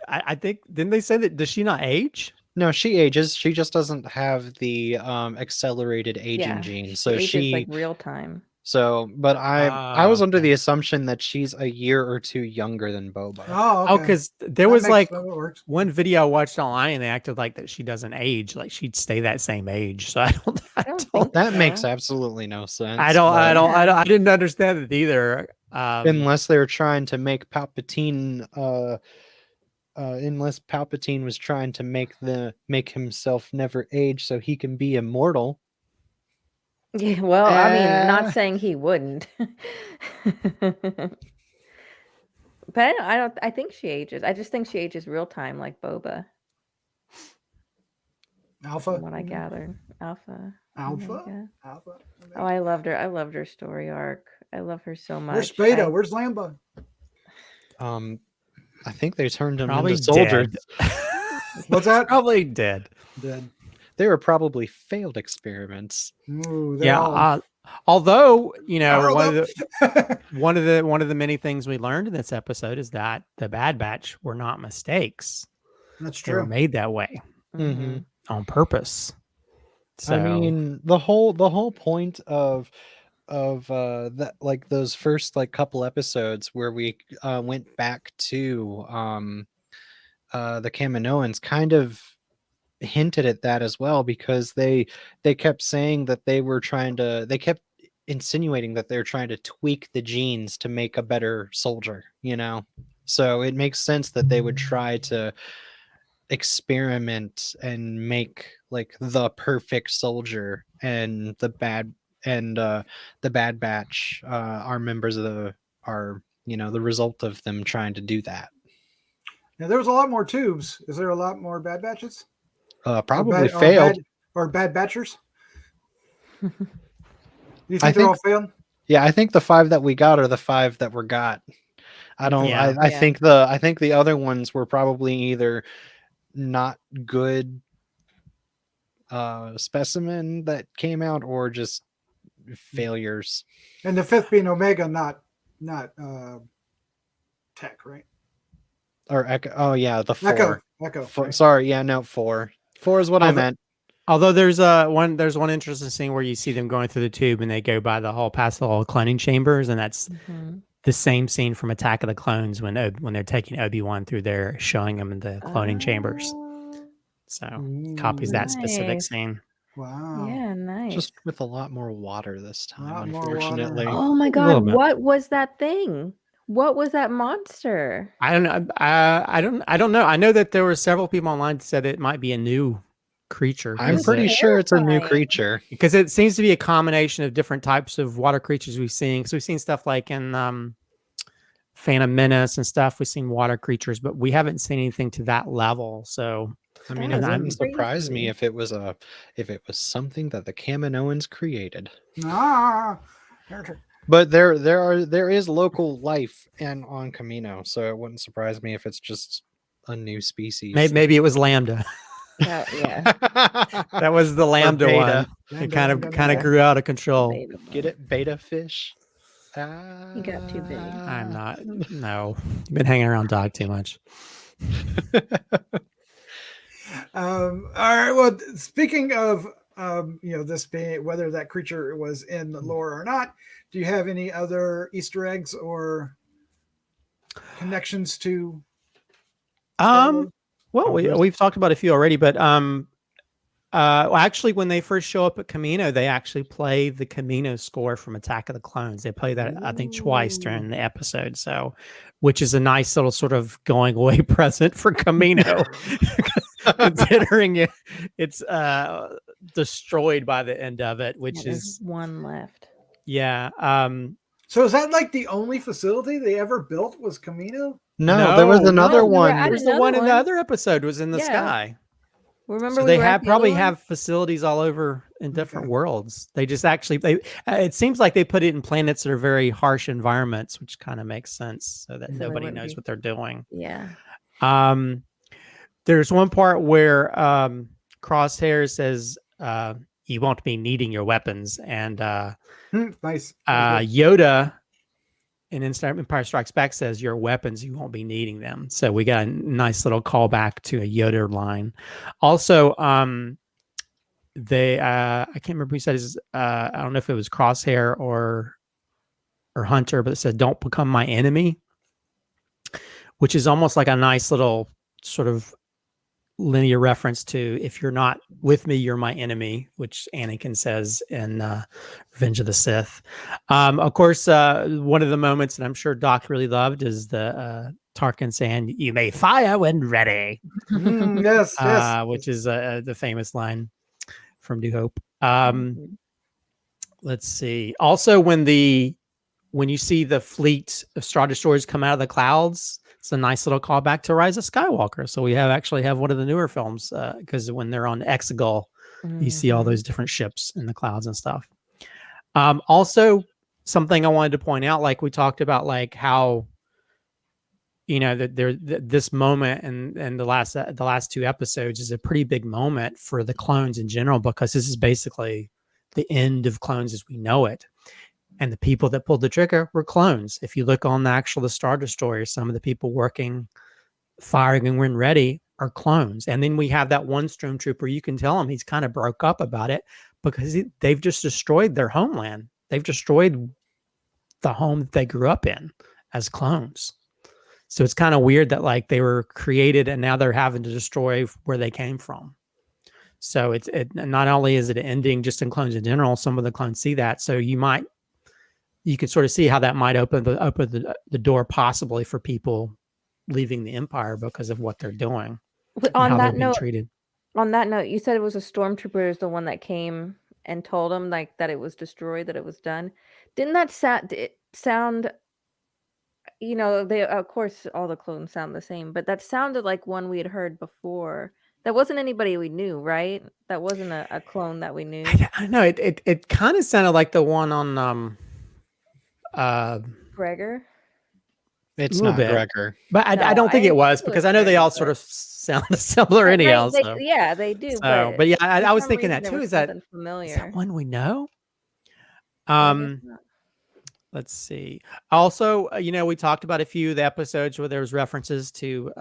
[SPEAKER 3] I think didn't they say that? Does she not age?
[SPEAKER 2] No, she ages. She just doesn't have the accelerated aging gene. So
[SPEAKER 4] ages
[SPEAKER 2] she
[SPEAKER 4] like real time.
[SPEAKER 2] but I was under
[SPEAKER 3] okay.
[SPEAKER 2] the assumption that she's a year or two younger than Boba.
[SPEAKER 1] oh,
[SPEAKER 3] Oh,
[SPEAKER 1] okay.
[SPEAKER 3] because there
[SPEAKER 1] That
[SPEAKER 3] was
[SPEAKER 1] makes-
[SPEAKER 3] like
[SPEAKER 1] that works.
[SPEAKER 3] one video I watched online and they acted like that she doesn't age, like she'd stay that same age. So I
[SPEAKER 4] don't think
[SPEAKER 2] That makes
[SPEAKER 4] so.
[SPEAKER 2] absolutely no sense.
[SPEAKER 3] I didn't understand it either.
[SPEAKER 2] Unless they were trying to make Palpatine unless Palpatine was trying to make himself never age so he can be immortal.
[SPEAKER 4] Yeah, well, I mean, not
[SPEAKER 2] Eh.
[SPEAKER 4] saying he wouldn't. But I think she ages. I just think she ages real time like Boba,
[SPEAKER 1] Alpha.
[SPEAKER 4] from what I gathered. Alpha.
[SPEAKER 1] Alpha.
[SPEAKER 4] Omega.
[SPEAKER 1] Alpha.
[SPEAKER 4] Oh, I loved her. I loved her story arc. I love her so much.
[SPEAKER 1] Where's Spada? Where's Lamba?
[SPEAKER 2] I think they turned him
[SPEAKER 3] Probably
[SPEAKER 2] into soldiers.
[SPEAKER 3] dead.
[SPEAKER 1] What's that?
[SPEAKER 3] Probably dead.
[SPEAKER 1] Dead.
[SPEAKER 2] They were probably failed experiments.
[SPEAKER 1] Ooh, they're
[SPEAKER 3] Yeah.
[SPEAKER 1] all-
[SPEAKER 3] Although
[SPEAKER 1] Powered
[SPEAKER 3] one of
[SPEAKER 1] up.
[SPEAKER 3] the many things we learned in this episode is that the Bad Batch were not mistakes.
[SPEAKER 1] That's
[SPEAKER 3] They were
[SPEAKER 1] true.
[SPEAKER 3] made that way
[SPEAKER 2] Mhm.
[SPEAKER 3] on purpose. So
[SPEAKER 2] I mean, the whole point of that, like those first like couple episodes where we went back to the Kaminoans kind of hinted at that as well, because they kept saying that they kept insinuating that they're trying to tweak the genes to make a better soldier, so it makes sense that they would try to experiment and make like the perfect soldier, and the Bad Batch are members of the result of them trying to do that.
[SPEAKER 1] Now, there was a lot more tubes. Is there a lot more Bad Batches?
[SPEAKER 2] Probably failed.
[SPEAKER 1] Or bad Batchers? Do you
[SPEAKER 2] I
[SPEAKER 1] think they're all
[SPEAKER 2] think-
[SPEAKER 1] failed?
[SPEAKER 2] Yeah, I think the 5 that we got are the 5 that were got. I don't.
[SPEAKER 3] Yeah.
[SPEAKER 2] I
[SPEAKER 4] Yeah.
[SPEAKER 2] think the other ones were probably either not good specimen that came out, or just failures.
[SPEAKER 1] And the 5th being Omega, not Tech, right?
[SPEAKER 2] Or Echo. Oh yeah, the
[SPEAKER 1] Echo.
[SPEAKER 2] 4.
[SPEAKER 1] Echo.
[SPEAKER 2] Four,
[SPEAKER 1] right.
[SPEAKER 2] sorry, yeah, no 4. 4 is what I
[SPEAKER 3] Although-
[SPEAKER 2] meant.
[SPEAKER 3] Although there's one interesting scene where you see them going through the tube and they go by past the whole cloning chambers, and that's
[SPEAKER 4] Mhm.
[SPEAKER 3] the same scene from Attack of the Clones when they're taking Obi-Wan through there, showing him in the cloning chambers.
[SPEAKER 4] Oh,
[SPEAKER 3] So copies that specific
[SPEAKER 4] nice.
[SPEAKER 3] scene.
[SPEAKER 1] Wow.
[SPEAKER 4] Yeah, nice.
[SPEAKER 2] Just with a lot more water this
[SPEAKER 1] A lot
[SPEAKER 2] time,
[SPEAKER 1] more water.
[SPEAKER 2] unfortunately.
[SPEAKER 4] Oh my
[SPEAKER 3] A little
[SPEAKER 4] God,
[SPEAKER 3] bit.
[SPEAKER 4] what was that thing? What was that monster?
[SPEAKER 3] I don't know. I don't know. I know that there were several people online that said it might be a new creature.
[SPEAKER 2] I'm
[SPEAKER 4] was
[SPEAKER 2] pretty sure it's a new
[SPEAKER 4] terrifying.
[SPEAKER 2] creature.
[SPEAKER 3] Because it seems to be a combination of different types of water creatures we've seen. So we've seen stuff like in Phantom Menace and stuff. We've seen water creatures, but we haven't seen anything to that level. So
[SPEAKER 2] I mean,
[SPEAKER 4] That
[SPEAKER 2] it
[SPEAKER 4] is
[SPEAKER 2] wouldn't surprise me
[SPEAKER 4] crazy.
[SPEAKER 2] if it was something that the Kaminoans created.
[SPEAKER 1] Ah.
[SPEAKER 2] But there is local life on Kamino, so it wouldn't surprise me if it's just a new species.
[SPEAKER 3] maybe it was Lambda.
[SPEAKER 4] Yeah.
[SPEAKER 3] That was the Lambda
[SPEAKER 2] beta.
[SPEAKER 3] one. It kind of
[SPEAKER 1] Yeah.
[SPEAKER 3] grew out of control.
[SPEAKER 4] Beta
[SPEAKER 2] Get
[SPEAKER 4] one.
[SPEAKER 2] it? Beta fish?
[SPEAKER 4] He got too big.
[SPEAKER 3] I'm not. No, you've been hanging around Dog too much.
[SPEAKER 1] All right. Well, speaking of this being whether that creature was in the lore or not, do you have any other Easter eggs or connections to? Star Wars?
[SPEAKER 3] Well, we've talked about a few already, but actually, when they first show up at Kamino, they actually play the Kamino score from Attack of the Clones. They play that, I think, twice during the episode. So, which is a nice little sort of going away present for Kamino, considering it's destroyed by the end of it, which
[SPEAKER 4] Yeah,
[SPEAKER 3] is
[SPEAKER 4] there's one left.
[SPEAKER 3] yeah.
[SPEAKER 1] So is that like the only facility they ever built was Kamino?
[SPEAKER 2] No, there was another
[SPEAKER 4] no, we were
[SPEAKER 2] one.
[SPEAKER 4] at
[SPEAKER 3] There was the
[SPEAKER 4] another
[SPEAKER 3] one in the
[SPEAKER 4] one.
[SPEAKER 3] other episode was in the
[SPEAKER 4] Yeah.
[SPEAKER 3] sky.
[SPEAKER 4] Remember
[SPEAKER 3] So
[SPEAKER 4] we
[SPEAKER 3] they
[SPEAKER 4] were at the
[SPEAKER 3] probably
[SPEAKER 4] other one?
[SPEAKER 3] have facilities all over in different
[SPEAKER 1] Okay.
[SPEAKER 3] worlds. They just actually it seems like they put it in planets that are very harsh environments, which kind of makes sense so that
[SPEAKER 4] So they
[SPEAKER 3] nobody
[SPEAKER 4] wouldn't
[SPEAKER 3] knows
[SPEAKER 4] be-
[SPEAKER 3] what they're doing.
[SPEAKER 4] Yeah.
[SPEAKER 3] There's one part where Crosshair says you won't be needing your weapons, and
[SPEAKER 1] Nice.
[SPEAKER 3] Yoda in Empire Strikes Back says your weapons, you won't be needing them. So we got a nice little callback to a Yoda line. Also, they I can't remember who said his, I don't know if it was Crosshair or Hunter, but it said don't become my enemy, which is almost like a nice little sort of linear reference to if you're not with me, you're my enemy, which Anakin says in Revenge of the Sith. Of course, one of the moments that I'm sure Doc really loved is the Tarkin saying, "You may fire when ready,"
[SPEAKER 1] Yes, yes.
[SPEAKER 3] which is the famous line from New Hope. Let's see. Also, when you see the fleet of Star Destroyers come out of the clouds, it's a nice little callback to Rise of Skywalker. So we actually have one of the newer films because when they're on Exegol, you see all those different ships in the clouds and stuff. Also, something I wanted to point out, like we talked about, like how this moment and the last two episodes is a pretty big moment for the clones in general, because this is basically the end of clones as we know it. And the people that pulled the trigger were clones. If you look on the Star Destroyer, some of the people working, firing and when ready are clones. And then we have that one stormtrooper, you can tell him he's kind of broke up about it because they've just destroyed their homeland. They've destroyed the home that they grew up in as clones. So it's kind of weird that like they were created and now they're having to destroy where they came from. So it not only is it ending just in clones in general, some of the clones see that. So you can sort of see how that might open the door possibly for people leaving the Empire because of what they're doing.
[SPEAKER 4] On
[SPEAKER 3] how
[SPEAKER 4] that
[SPEAKER 3] they're being
[SPEAKER 4] note,
[SPEAKER 3] treated.
[SPEAKER 4] You said it was a stormtrooper is the one that came and told him like that it was destroyed, that it was done. Didn't that sound? They of course all the clones sound the same, but that sounded like one we had heard before. That wasn't anybody we knew, right? That wasn't a clone that we knew.
[SPEAKER 3] I know it kind of sounded like the one on
[SPEAKER 4] Gregor.
[SPEAKER 2] It's
[SPEAKER 3] little
[SPEAKER 2] not
[SPEAKER 3] bit.
[SPEAKER 2] Gregor.
[SPEAKER 3] But I
[SPEAKER 4] No,
[SPEAKER 3] don't think
[SPEAKER 4] I
[SPEAKER 3] it was
[SPEAKER 4] think it
[SPEAKER 3] because
[SPEAKER 4] was
[SPEAKER 3] I know they
[SPEAKER 4] Gregor,
[SPEAKER 3] all
[SPEAKER 4] but-
[SPEAKER 3] sort of sound similar anyhow.
[SPEAKER 4] Right,
[SPEAKER 3] So.
[SPEAKER 4] yeah, they do.
[SPEAKER 3] So, but yeah, I
[SPEAKER 4] for
[SPEAKER 3] was
[SPEAKER 4] some
[SPEAKER 3] thinking
[SPEAKER 4] reason
[SPEAKER 3] that
[SPEAKER 4] there
[SPEAKER 3] too.
[SPEAKER 4] was
[SPEAKER 3] Is that
[SPEAKER 4] something familiar?
[SPEAKER 3] one we know?
[SPEAKER 4] I guess not.
[SPEAKER 3] Let's see. Also, we talked about a few of the episodes where there was references to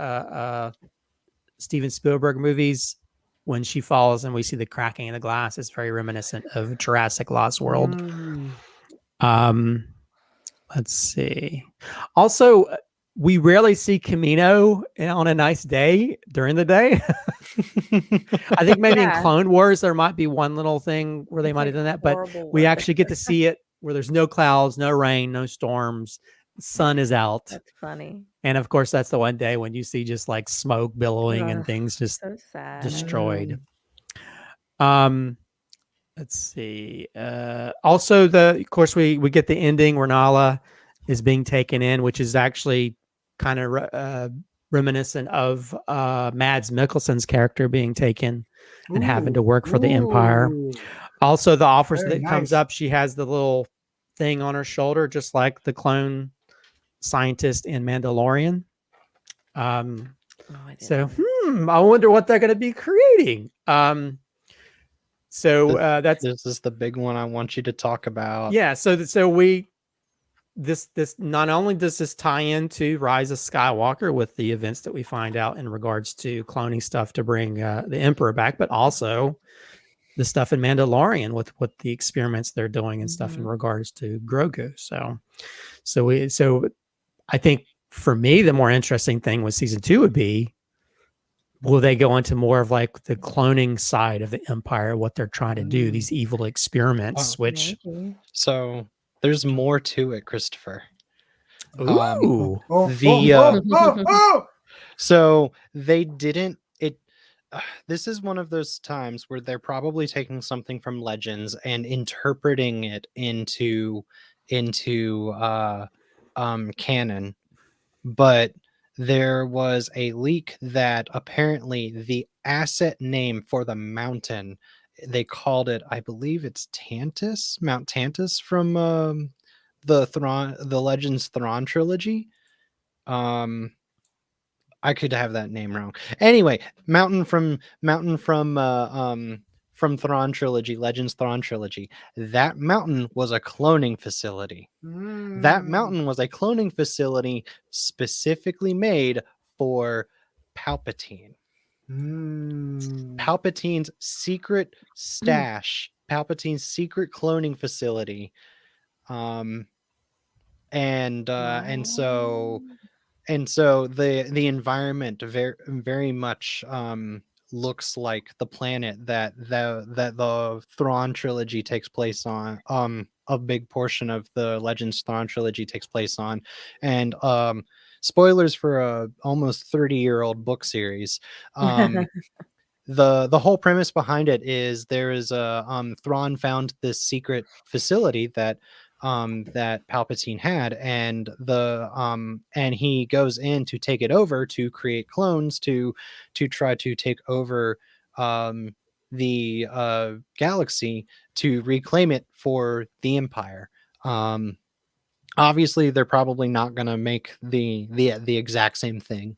[SPEAKER 3] Steven Spielberg movies. When she falls and we see the cracking in the glass, it's very reminiscent of Jurassic Lost World. Let's see. Also, we rarely see Kamino on a nice day during the day. I think maybe in Clone Wars there might be one little thing where they might have done that, but we actually get to see it where there's no clouds, no rain, no storms. The sun is out.
[SPEAKER 4] That's funny.
[SPEAKER 3] And of course, that's the one day when you see just like smoke billowing and things just
[SPEAKER 4] so sad.
[SPEAKER 3] destroyed. Let's see. Also, of course, we get the ending where Nala is being taken in, which is actually kind of reminiscent of Mads Mikkelsen's character being taken and having to work for the Empire. Also, the officer that comes up, she has the little thing on her shoulder, just like the clone scientist in Mandalorian. I wonder what they're going to be creating. So
[SPEAKER 2] this is the big one I want you to talk about.
[SPEAKER 3] Yeah. So this not only does this tie into Rise of Skywalker with the events that we find out in regards to cloning stuff to bring the Emperor back, but also the stuff in Mandalorian with what the experiments they're doing and stuff in regards to Grogu. So I think for me, the more interesting thing with season 2 would be, will they go into more of like the cloning side of the Empire, what they're trying to do, these evil experiments,
[SPEAKER 2] so there's more to it, Christopher.
[SPEAKER 3] Ooh.
[SPEAKER 2] So they didn't this is one of those times where they're probably taking something from Legends and interpreting it into canon, but there was a leak that apparently the asset name for the mountain, they called it, I believe it's Tantus, Mount Tantus from the Legends Thrawn trilogy. I could have that name wrong. Anyway, mountain from Thrawn trilogy, Legends Thrawn trilogy. That mountain was a cloning facility. That mountain was a cloning facility specifically made for Palpatine. Palpatine's secret stash, Palpatine's secret cloning facility. And so the environment very much looks like the planet that the Thrawn trilogy takes place on. A big portion of the Legends Thrawn trilogy takes place on, and spoilers for a almost 30-year-old book series. The whole premise behind it is there is a Thrawn found this secret facility that Palpatine had, and and he goes in to take it over to create clones to try to take over the galaxy to reclaim it for the Empire. Obviously they're probably not going to make the exact same thing,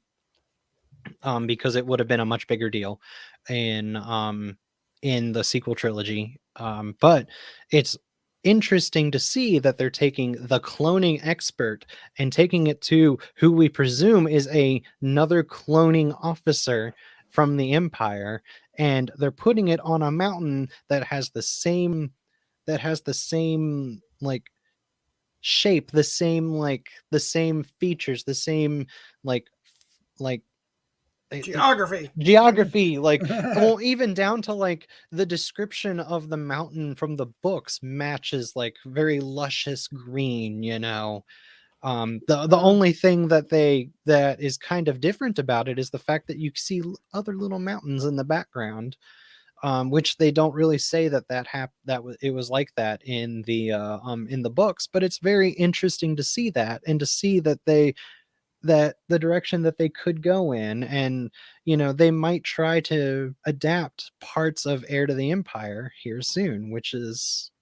[SPEAKER 2] because it would have been a much bigger deal in the sequel trilogy, but it's interesting to see that they're taking the cloning expert and taking it to who we presume is another cloning officer from the Empire, and they're putting it on a mountain that has the same like shape, the same features, the same like geography, like well, even down to like the description of the mountain from the books matches like very luscious green, the only thing that is kind of different about it is the fact that you see other little mountains in the background, which they don't really say that it was like that in the books, but it's very interesting to see that, and to see that the direction that they could go in, and they might try to adapt parts of Heir to the Empire here soon, which is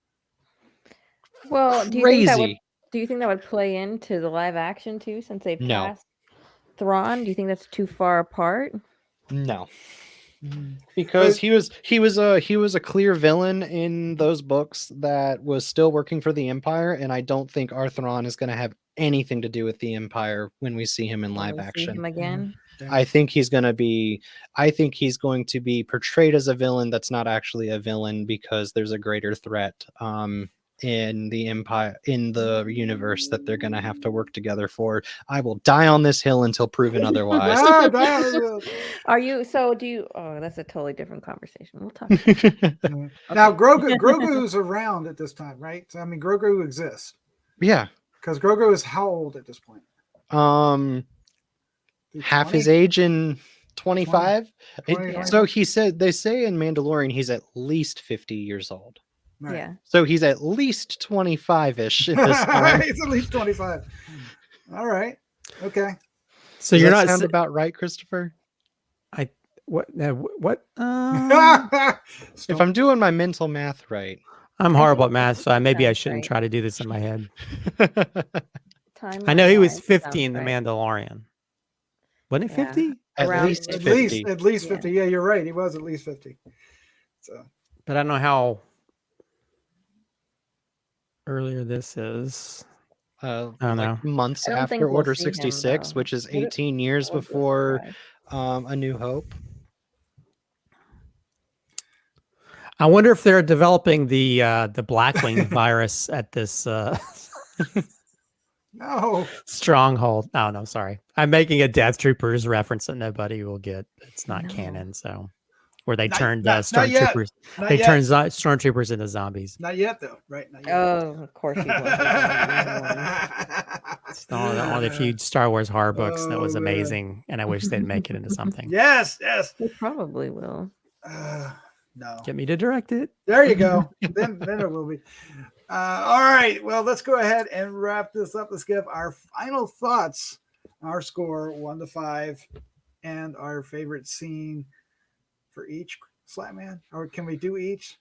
[SPEAKER 2] crazy.
[SPEAKER 4] Do you think that would play into the live action too, since they've
[SPEAKER 2] No.
[SPEAKER 4] cast Thrawn? Do you think that's too far apart?
[SPEAKER 2] No. because he was a clear villain in those books that was still working for the Empire, and I don't think Arthron is going to have anything to do with the Empire when we see him in
[SPEAKER 4] When
[SPEAKER 2] live
[SPEAKER 4] we see
[SPEAKER 2] action.
[SPEAKER 4] him again.
[SPEAKER 2] I think he's going to be portrayed as a villain that's not actually a villain, because there's a greater threat in the Empire, in the universe, that they're going to have to work together for. I will die on this hill until proven otherwise.
[SPEAKER 4] Are you? So do you? Oh, that's a totally different conversation. We'll talk.
[SPEAKER 1] Now Grogu's around at this time, right? So, I mean, Grogu exists.
[SPEAKER 2] Yeah,
[SPEAKER 1] because Grogu is how old at this point?
[SPEAKER 2] Half his age in 25.
[SPEAKER 1] 20.
[SPEAKER 2] So they say in Mandalorian he's at least 50 years old.
[SPEAKER 1] Right.
[SPEAKER 4] Yeah.
[SPEAKER 2] So he's at least 25-ish at this point.
[SPEAKER 1] He's at least 25. All right. Okay.
[SPEAKER 3] So
[SPEAKER 2] Does
[SPEAKER 3] you're
[SPEAKER 2] that
[SPEAKER 3] not
[SPEAKER 2] sound about right, Christopher?
[SPEAKER 3] what?
[SPEAKER 2] If I'm doing my mental math right.
[SPEAKER 3] I'm horrible at math, so maybe I
[SPEAKER 4] sounds
[SPEAKER 3] shouldn't
[SPEAKER 4] right.
[SPEAKER 3] try to do this in my head.
[SPEAKER 4] Time.
[SPEAKER 3] I know he was 50 in The Mandalorian. Wasn't it
[SPEAKER 4] Yeah.
[SPEAKER 3] 50?
[SPEAKER 2] At
[SPEAKER 4] Around
[SPEAKER 2] least
[SPEAKER 4] 50.
[SPEAKER 2] 50.
[SPEAKER 1] At least
[SPEAKER 4] Yeah.
[SPEAKER 1] 50. Yeah, you're right. He was at least 50. So
[SPEAKER 3] But I don't know how earlier this is. I don't know.
[SPEAKER 2] Months
[SPEAKER 4] I don't think
[SPEAKER 2] after
[SPEAKER 4] we'll
[SPEAKER 2] Order
[SPEAKER 4] see him,
[SPEAKER 2] 66,
[SPEAKER 4] though.
[SPEAKER 2] which is
[SPEAKER 4] Would it-
[SPEAKER 2] 18 years
[SPEAKER 4] would be
[SPEAKER 2] before
[SPEAKER 4] surprised.
[SPEAKER 2] A New Hope.
[SPEAKER 3] I wonder if they're developing the Blackwing virus at this
[SPEAKER 1] no.
[SPEAKER 3] stronghold. Oh no, sorry. I'm making a Death Troopers reference that nobody will get. It's not
[SPEAKER 4] No.
[SPEAKER 3] canon, so where they
[SPEAKER 1] Not-
[SPEAKER 3] turned
[SPEAKER 1] not yet.
[SPEAKER 3] stormtroopers.
[SPEAKER 1] Not
[SPEAKER 3] They
[SPEAKER 1] yet.
[SPEAKER 3] turned stormtroopers into zombies.
[SPEAKER 1] Not yet, though. Right? Not yet.
[SPEAKER 4] Oh, of course he was.
[SPEAKER 3] It's all the few Star Wars horror books that was
[SPEAKER 1] Oh, man.
[SPEAKER 3] amazing, and I wish they'd make it into something.
[SPEAKER 1] Yes. Yes.
[SPEAKER 4] They probably will.
[SPEAKER 1] No.
[SPEAKER 3] Get me to direct it.
[SPEAKER 1] There you go. then it will be. All right. Well, let's go ahead and wrap this up. Let's give our final thoughts, our score 1 to 5, and our favorite scene for each. Slattman, or can we do each?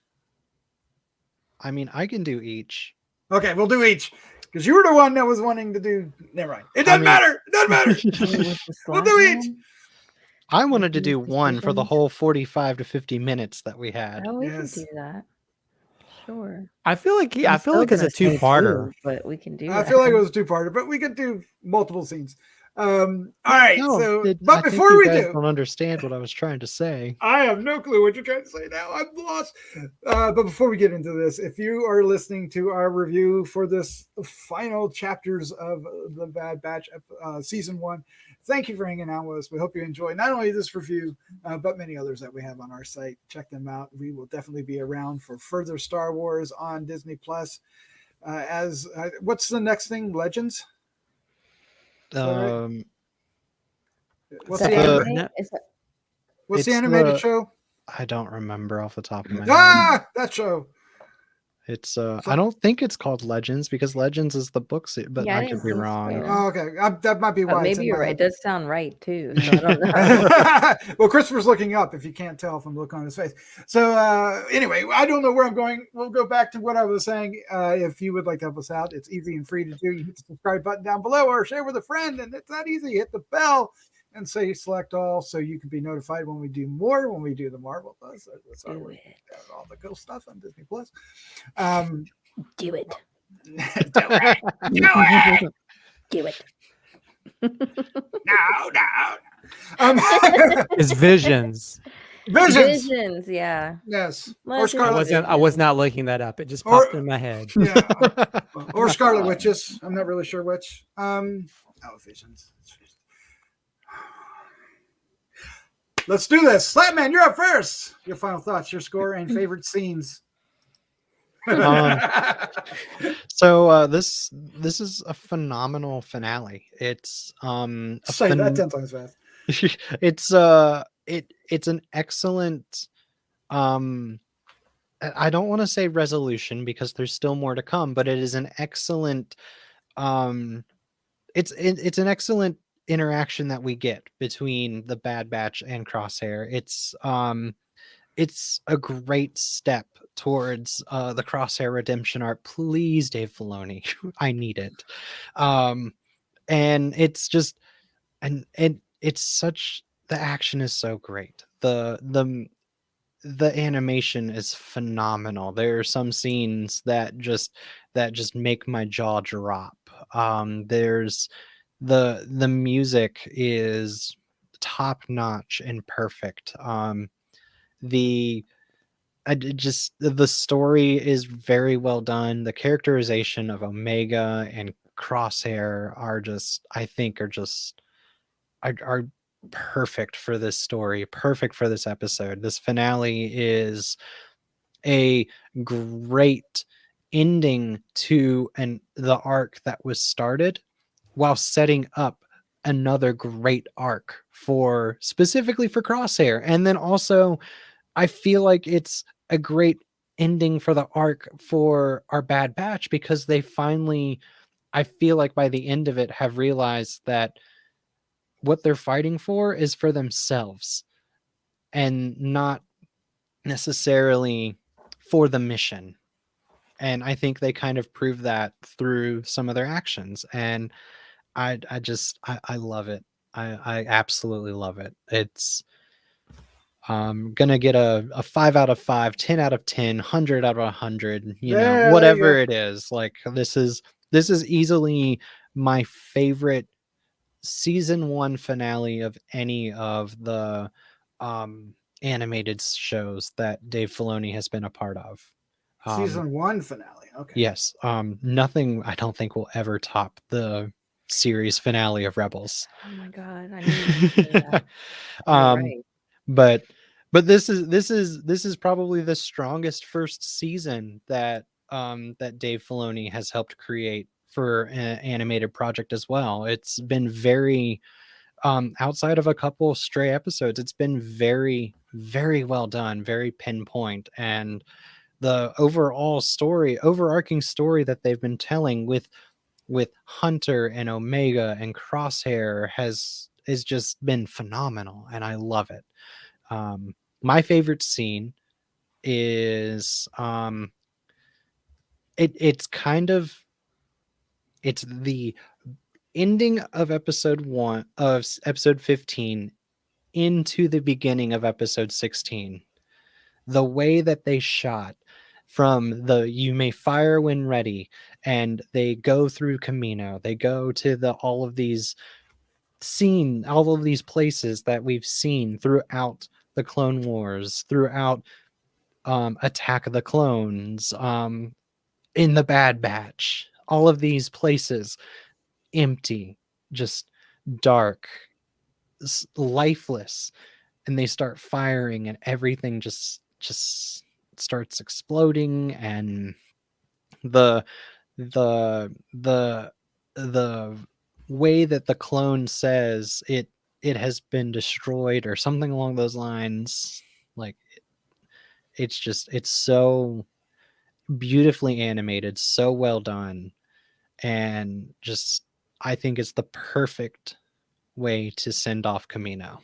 [SPEAKER 2] I mean, I can do each.
[SPEAKER 1] Okay, we'll do each because you were the one that was wanting to do. Never mind. It doesn't matter. It doesn't matter. We'll do each.
[SPEAKER 2] I wanted to do
[SPEAKER 4] With
[SPEAKER 2] one for the
[SPEAKER 4] decisions?
[SPEAKER 2] whole 45 to 50 minutes that we had.
[SPEAKER 4] Oh, we
[SPEAKER 1] Yes.
[SPEAKER 4] can do that. Sure.
[SPEAKER 3] I feel like
[SPEAKER 4] I'm
[SPEAKER 3] it's a
[SPEAKER 4] still gonna say
[SPEAKER 3] two-parter.
[SPEAKER 4] 2, but we can do
[SPEAKER 1] I
[SPEAKER 4] that.
[SPEAKER 1] feel like it was 2-parter, but we could do multiple scenes. All right.
[SPEAKER 2] No,
[SPEAKER 1] So,
[SPEAKER 2] I
[SPEAKER 1] but
[SPEAKER 2] think
[SPEAKER 1] before
[SPEAKER 2] you
[SPEAKER 1] we
[SPEAKER 2] guys
[SPEAKER 1] do,
[SPEAKER 2] don't understand what I was trying to say.
[SPEAKER 1] I have no clue what you're trying to say now. I'm lost. But before we get into this, if you are listening to our review for this final chapters of the Bad Batch season 1, thank you for hanging out with us. We hope you enjoy not only this review, but many others that we have on our site. Check them out. We will definitely be around for further Star Wars on Disney Plus. What's the next thing? Legends?
[SPEAKER 2] Um,
[SPEAKER 1] What's
[SPEAKER 4] So
[SPEAKER 1] the
[SPEAKER 2] anime-
[SPEAKER 1] animated,
[SPEAKER 3] No,
[SPEAKER 1] what's the
[SPEAKER 2] it's
[SPEAKER 1] animated
[SPEAKER 2] the-
[SPEAKER 1] show?
[SPEAKER 2] I don't remember off the top of my head.
[SPEAKER 1] That show.
[SPEAKER 2] It's I don't think it's called Legends, because Legends is the books, but
[SPEAKER 4] Yeah, I
[SPEAKER 2] I could
[SPEAKER 4] didn't
[SPEAKER 2] be
[SPEAKER 4] think
[SPEAKER 2] wrong.
[SPEAKER 4] so.
[SPEAKER 1] Oh, okay. That might be why. it's
[SPEAKER 4] Maybe
[SPEAKER 1] in
[SPEAKER 4] you're
[SPEAKER 1] my
[SPEAKER 4] right.
[SPEAKER 1] head.
[SPEAKER 4] It does sound right too. So I don't know.
[SPEAKER 1] Well, Christopher's looking up, if you can't tell from the look on his face. So anyway, I don't know where I'm going. We'll go back to what I was saying. If you would like to help us out, it's easy and free to do. You hit the subscribe button down below or share with a friend, and it's that easy. Hit the bell and say select all so you can be notified when we do more, when we do the Marvel Plus. That's our
[SPEAKER 4] Do
[SPEAKER 1] way.
[SPEAKER 4] it.
[SPEAKER 1] All the cool stuff on Disney Plus.
[SPEAKER 4] Do it.
[SPEAKER 1] Do it. Do it.
[SPEAKER 4] Do it.
[SPEAKER 1] No.
[SPEAKER 3] it's Visions.
[SPEAKER 1] Visions.
[SPEAKER 4] Visions, yeah.
[SPEAKER 1] Yes. Or
[SPEAKER 4] Legends.
[SPEAKER 1] Scarlet.
[SPEAKER 3] I was not looking that up. It just
[SPEAKER 1] Or-
[SPEAKER 3] popped in my head.
[SPEAKER 1] Yeah. Or Scarlet Witches. I'm not really sure which. Visions. Let's do this. Slattman, you're up first. Your final thoughts, your score, and favorite scenes.
[SPEAKER 2] So this is a phenomenal finale. It's
[SPEAKER 1] Say that 10 times fast.
[SPEAKER 2] it's an excellent I don't want to say resolution, because there's still more to come, but it is an excellent it's an excellent interaction that we get between the Bad Batch and Crosshair. It's a great step towards the Crosshair redemption arc. Please, Dave Filoni, I need it. And it's just, and it's such the action is so great. The animation is phenomenal. There are some scenes that just make my jaw drop. There's the music is top notch and perfect. The just the story is very well done. The characterization of Omega and Crosshair are just, I think, are perfect for this story, perfect for this episode. This finale is a great ending to the arc that was started, while setting up another great arc for specifically for Crosshair. And then also I feel like it's a great ending for the arc for our Bad Batch, because they finally, I feel like by the end of it, have realized that what they're fighting for is for themselves and not necessarily for the mission. And I think they kind of prove that through some of their actions. And I love it. I absolutely love it. It's gonna get a 5 out of 5, 10 out of 10, 100 out of 100,
[SPEAKER 1] There you
[SPEAKER 2] whatever
[SPEAKER 1] go.
[SPEAKER 2] it is. Like this is easily my favorite season 1 finale of any of the um animated shows that Dave Filoni has been a part of.
[SPEAKER 1] Season 1 finale. Okay.
[SPEAKER 2] Yes, nothing I don't think will ever top the series finale of Rebels.
[SPEAKER 4] Oh my god, I knew you were gonna say that. And you're
[SPEAKER 2] um
[SPEAKER 4] right.
[SPEAKER 2] but this is probably the strongest first season that Dave Filoni has helped create for an animated project as well. It's been very outside of a couple stray episodes, it's been very well done, very pinpoint. And the overarching story that they've been telling with Hunter and Omega and Crosshair has just been phenomenal, and I love it. My favorite scene is it's kind of it's the ending of episode 15 into the beginning of episode 16. The way that they shot from the "you may fire when ready," and they go through Kamino, they go to all of these places that we've seen throughout the Clone Wars, throughout Attack of the Clones, in the Bad Batch, all of these places empty, just dark, lifeless, and they start firing, and everything just starts exploding, and the the the way that the clone says it has been destroyed or something along those lines, like it's so beautifully animated, so well done, and just I think it's the perfect way to send off Kamino.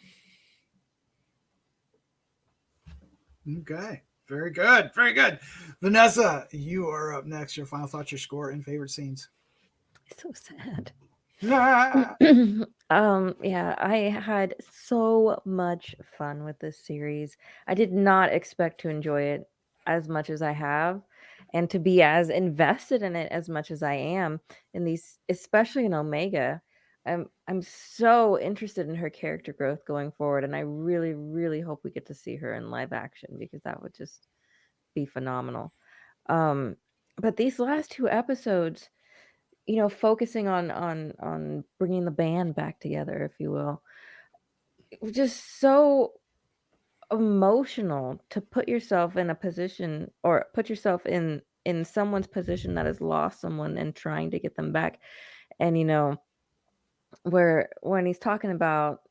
[SPEAKER 1] Okay. Very good. Very good. Vanessa, you are up next. Your final thoughts, your score, and favorite scenes.
[SPEAKER 4] So sad.
[SPEAKER 1] Ah,
[SPEAKER 4] Yeah, I had so much fun with this series. I did not expect to enjoy it as much as I have and to be as invested in it as much as I am in these, especially in Omega. I'm so interested in her character growth going forward, and I really, really hope we get to see her in live action because that would just be phenomenal. Um, but these last two episodes, focusing on bringing the band back together, if you will, it was just so emotional to put yourself in a position or put yourself in someone's position that has lost someone and trying to get them back. And where when he's talking about,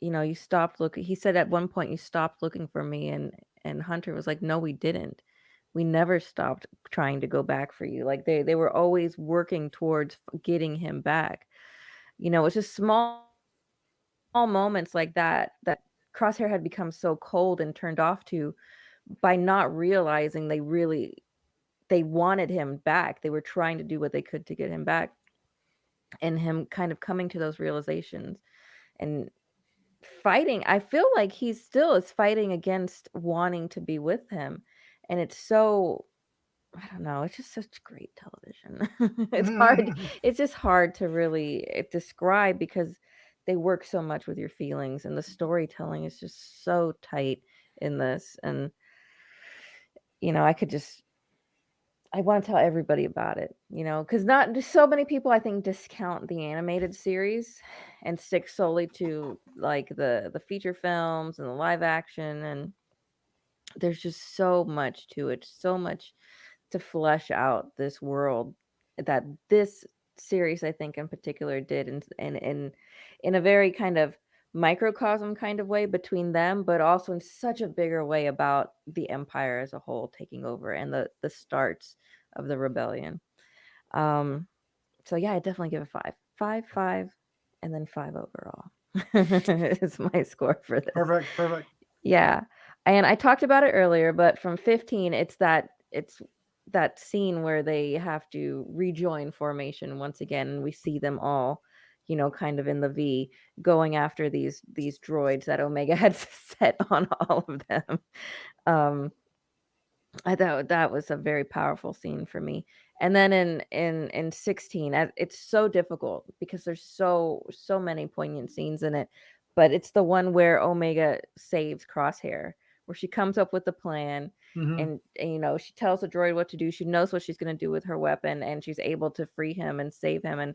[SPEAKER 4] you stopped looking, he said at one point you stopped looking for me, and Hunter was like, no, we didn't. We never stopped trying to go back for you. Like they were always working towards getting him back. It's just small moments like that Crosshair had become so cold and turned off to by not realizing they wanted him back. They were trying to do what they could to get him back, and him kind of coming to those realizations and fighting. I feel like he still is fighting against wanting to be with him, and it's so, I don't know, it's just such great television. It's hard. It's just hard to really describe because they work so much with your feelings, and the storytelling is just so tight in this. And I want to tell everybody about it, because not just so many people I think discount the animated series and stick solely to like the feature films and the live action, and there's just so much to it, so much to flesh out this world that this series I think in particular did, and in a very kind of microcosm kind of way between them, but also in such a bigger way about the empire as a whole taking over and the starts of the rebellion. So yeah, I definitely give it 5, and then 5 overall. It's my score for this.
[SPEAKER 1] Perfect.
[SPEAKER 4] Yeah. And I talked about it earlier, but from 15, it's that scene where they have to rejoin formation once again, and we see them all, kind of in the V going after these droids that Omega had set on all of them. I thought that was a very powerful scene for me. And then in 16, it's so difficult because there's so many poignant scenes in it, but it's the one where Omega saves Crosshair, where she comes up with the plan, and she tells the droid what to do. She knows what she's going to do with her weapon, and she's able to free him and save him. And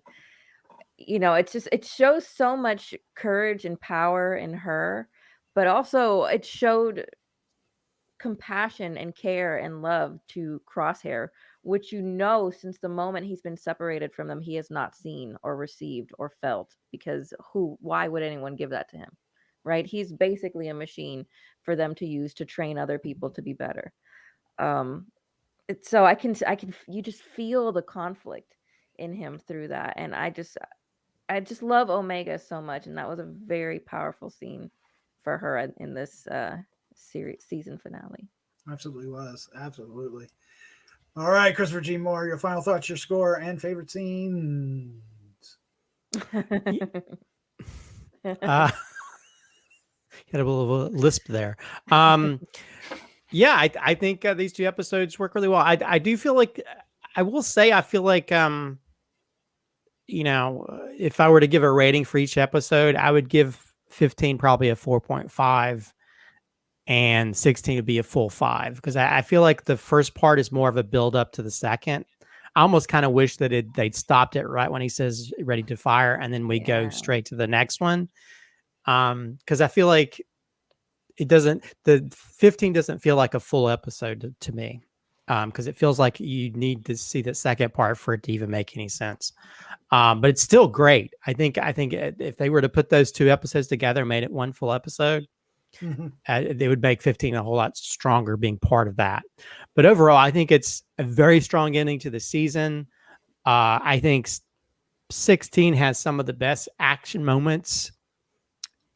[SPEAKER 4] it shows so much courage and power in her, but also it showed compassion and care and love to Crosshair, which since the moment he's been separated from them, he has not seen or received or felt, because why would anyone give that to him? Right? He's basically a machine for them to use to train other people to be better. So you just feel the conflict in him through that. And I just love Omega so much. And that was a very powerful scene for her in this season finale.
[SPEAKER 1] Absolutely was. Absolutely. All right, Christopher G. Moore, your final thoughts, your score, and favorite scenes.
[SPEAKER 3] Had a little lisp there. Yeah, I think these 2 episodes work really well. I do feel like, I will say, I feel like, if I were to give a rating for each episode, I would give 15 probably a 4.5, and 16 would be a full 5, because I feel like the first part is more of a build up to the second. I almost kind of wish that they'd stopped it right when he says ready to fire, and then we go straight to the next one. Because I feel like the 15 doesn't feel like a full episode to me. Because it feels like you need to see the second part for it to even make any sense. But it's still great. I think if they were to put those 2 episodes together and made it one full episode, they would make 15 a whole lot stronger being part of that. But overall, I think it's a very strong ending to the season. I think 16 has some of the best action moments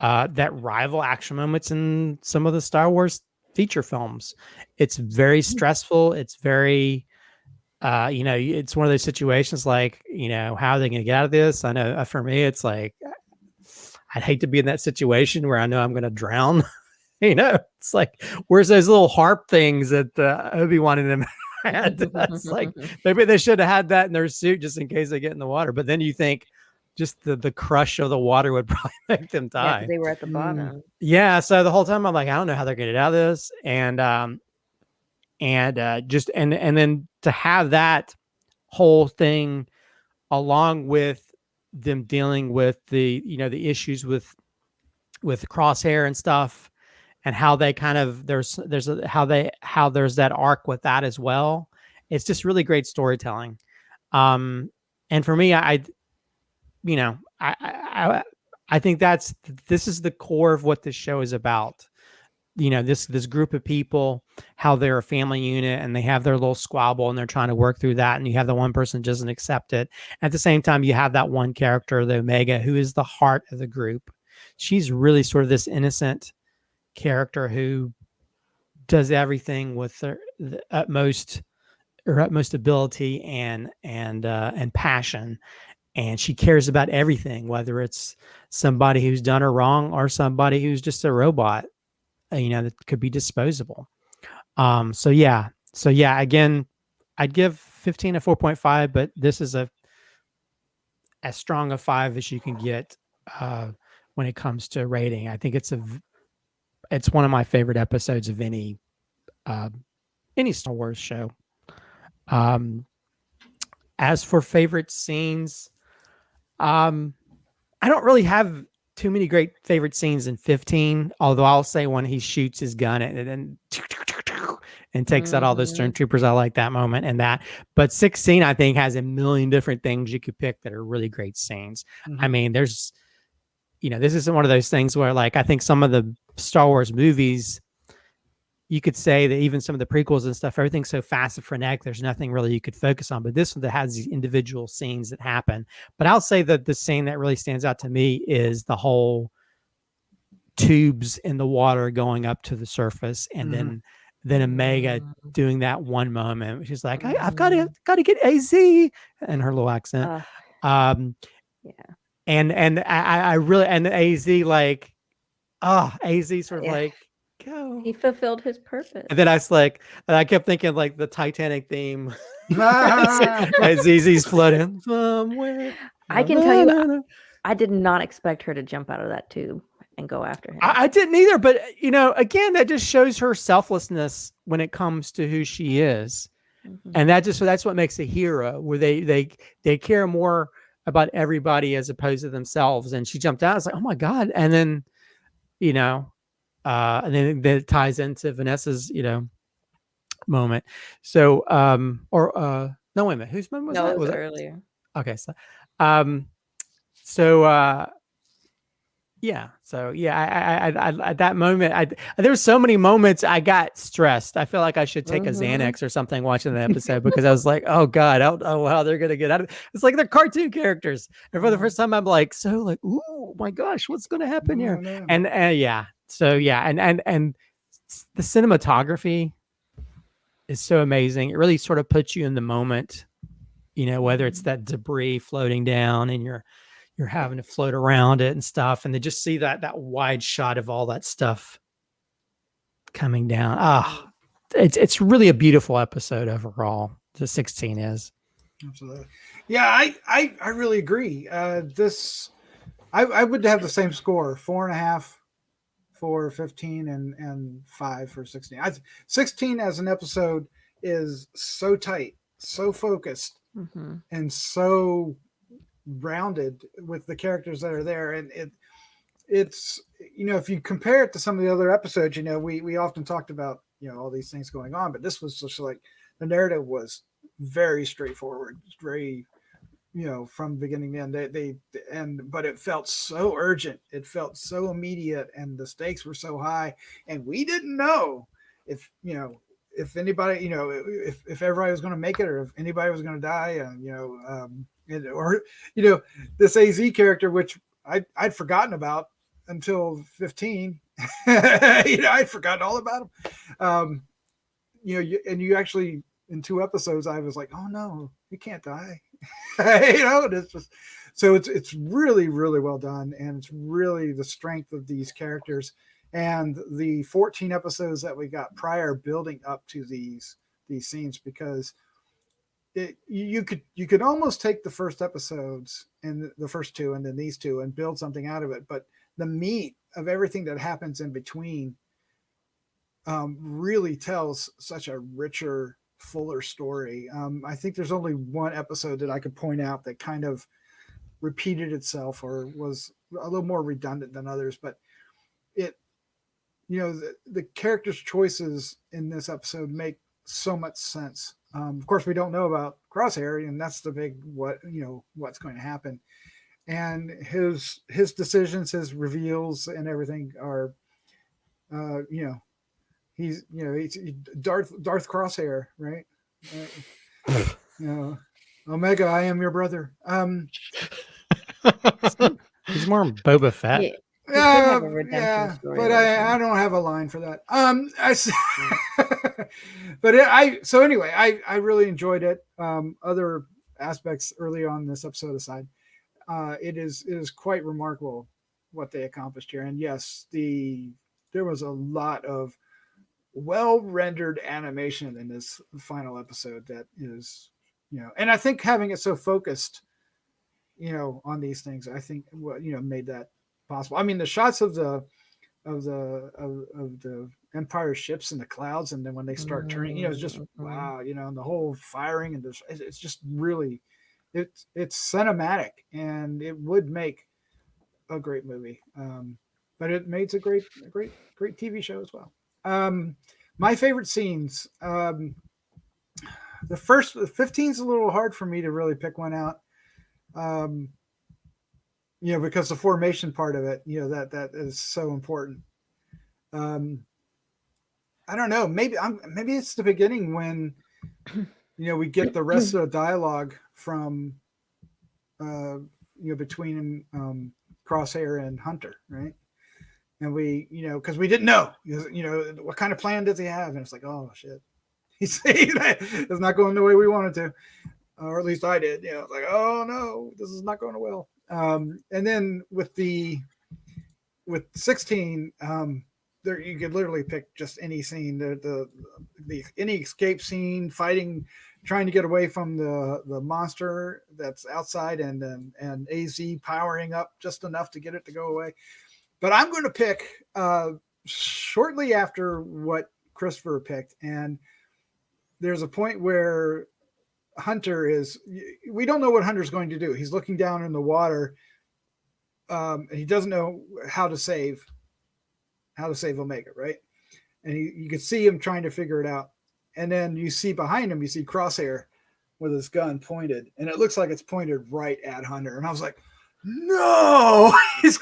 [SPEAKER 3] that rival action moments in some of the Star Wars feature films. It's very stressful. It's very, it's one of those situations like, how are they going to get out of this? I know for me, it's like, I'd hate to be in that situation where I know I'm going to drown. It's like, where's those little harp things that Obi-Wan and them had? That's like, maybe they should have had that in their suit just in case they get in the water. But then you think just the crush of the water would probably make them die.
[SPEAKER 4] Yeah, they were at the bottom.
[SPEAKER 3] Yeah. So the whole time I'm like, I don't know how they're going to get out of this. And then to have that whole thing along with them dealing with the issues with Crosshair and stuff, and how they kind of there's that arc with that as well. It's just really great storytelling. And for me, I think this is the core of what this show is about. This group of people, how they're a family unit and they have their little squabble and they're trying to work through that. And you have the one person doesn't accept it. At the same time, you have that one character, the Omega, who is the heart of the group. She's really sort of this innocent character who does everything with the utmost ability and passion. and she cares about everything, whether it's somebody who's done her wrong or somebody who's just a robot, that could be disposable. So yeah, again, I'd give 15 a 4.5, but this is as strong a 5 as you can get when it comes to rating. I think it's one of my favorite episodes of any Star Wars show. As for favorite scenes, I don't really have too many great favorite scenes in 15, although I'll say when he shoots his gun and takes out all those stormtroopers, I like that moment and that. But 16, I think, has a million different things you could pick that are really great scenes. I mean, there's, this isn't one of those things where, like, I think some of the Star Wars movies, you could say that even some of the prequels and stuff, everything's so fast and frenetic, there's nothing really you could focus on. But this one that has these individual scenes that happen. But I'll say that the scene that really stands out to me is the whole tubes in the water going up to the surface, and then Omega doing that one moment. She's like, I've got to get AZ, and her little accent.
[SPEAKER 4] Yeah.
[SPEAKER 3] And I really, and AZ like, AZ sort of like, go.
[SPEAKER 4] He fulfilled his purpose.
[SPEAKER 3] And then I kept thinking like the Titanic theme. As ZZ's floating somewhere.
[SPEAKER 4] I can tell you, I did not expect her to jump out of that tube and go after him.
[SPEAKER 3] I didn't either, but again, that just shows her selflessness when it comes to who she is. And that's what makes a hero, where they care more about everybody as opposed to themselves. And she jumped out. I was like, oh my God. And then, and then it ties into Vanessa's, moment. So, no, wait a minute. Whose moment was that?
[SPEAKER 4] It was earlier.
[SPEAKER 3] Okay. So, I at that moment, there were so many moments I got stressed. I feel like I should take a Xanax or something watching the episode, because I was like, oh God, I don't know how they're gonna get out of it. It's like they're cartoon characters, and for the first time, I'm like, oh my gosh, what's gonna happen here? And and the cinematography is so amazing. It really sort of puts you in the moment, whether it's that debris floating down and you're having to float around it and stuff, and they just see that wide shot of all that stuff coming down. It's really a beautiful episode overall. The 16 is.
[SPEAKER 1] Absolutely. Yeah, I really agree. This I would have the same score, 4.5 for 15 and 5 for 16. 16 as an episode is so tight, so focused, and so rounded with the characters that are there. And it's if you compare it to some of the other episodes, we often talked about all these things going on, but this was just like the narrative was very straightforward, very from beginning to end. But it felt so urgent, it felt so immediate, and the stakes were so high, and we didn't know if anybody, if everybody was going to make it, or if anybody was going to die, or this AZ character, which I'd forgotten about until 15. I'd forgotten all about him. And you actually, in 2 episodes, I was like, oh no, he can't die. It's just, so it's really, really well done, and it's really the strength of these characters and the 14 episodes that we got prior building up to these scenes, because you could almost take the first episodes and the first 2 and then these 2 and build something out of it, but the meat of everything that happens in between really tells such a richer, fuller story. I think there's only one episode that I could point out that kind of repeated itself or was a little more redundant than others, but the characters' choices in this episode make so much sense. Of course, we don't know about Crosshair, and that's the big what's going to happen. And his decisions, his reveals, and everything are, he's Darth Crosshair, right? Omega, I am your brother.
[SPEAKER 3] He's more Boba Fett.
[SPEAKER 1] Yeah, but I don't have a line for that. So anyway, I really enjoyed it. Other aspects early on this episode aside, it is quite remarkable what they accomplished here. And yes, there was a lot of well rendered animation in this final episode that is, and I think having it so focused, on these things, I think what made that possible. I mean, the shots of the Empire ships in the clouds, and then when they start turning, it's just wow, and the whole firing, and it's just really, it's cinematic, and it would make a great movie. But it makes a great TV show as well. My favorite scenes. The first 15 is a little hard for me to really pick one out. Because the formation part of it, that is so important. I don't know. Maybe it's the beginning when, we get the rest of the dialogue from, between Crosshair and Hunter, right? And we, because we didn't know, what kind of plan does he have? And it's like, oh shit, it's not going the way we wanted to, or at least I did. It's like, oh no, this is not going well. And then with 16, there you could literally pick just any scene. Any escape scene, fighting, trying to get away from the monster that's outside, and AZ powering up just enough to get it to go away. But I'm going to pick shortly after what Christopher picked, and there's a point where Hunter we don't know what Hunter's going to do. He's looking down in the water. And he doesn't know how to save Omega, right? And you can see him trying to figure it out. And then you see behind him, you see Crosshair with his gun pointed, and it looks like it's pointed right at Hunter. And I was like, no, Hunter's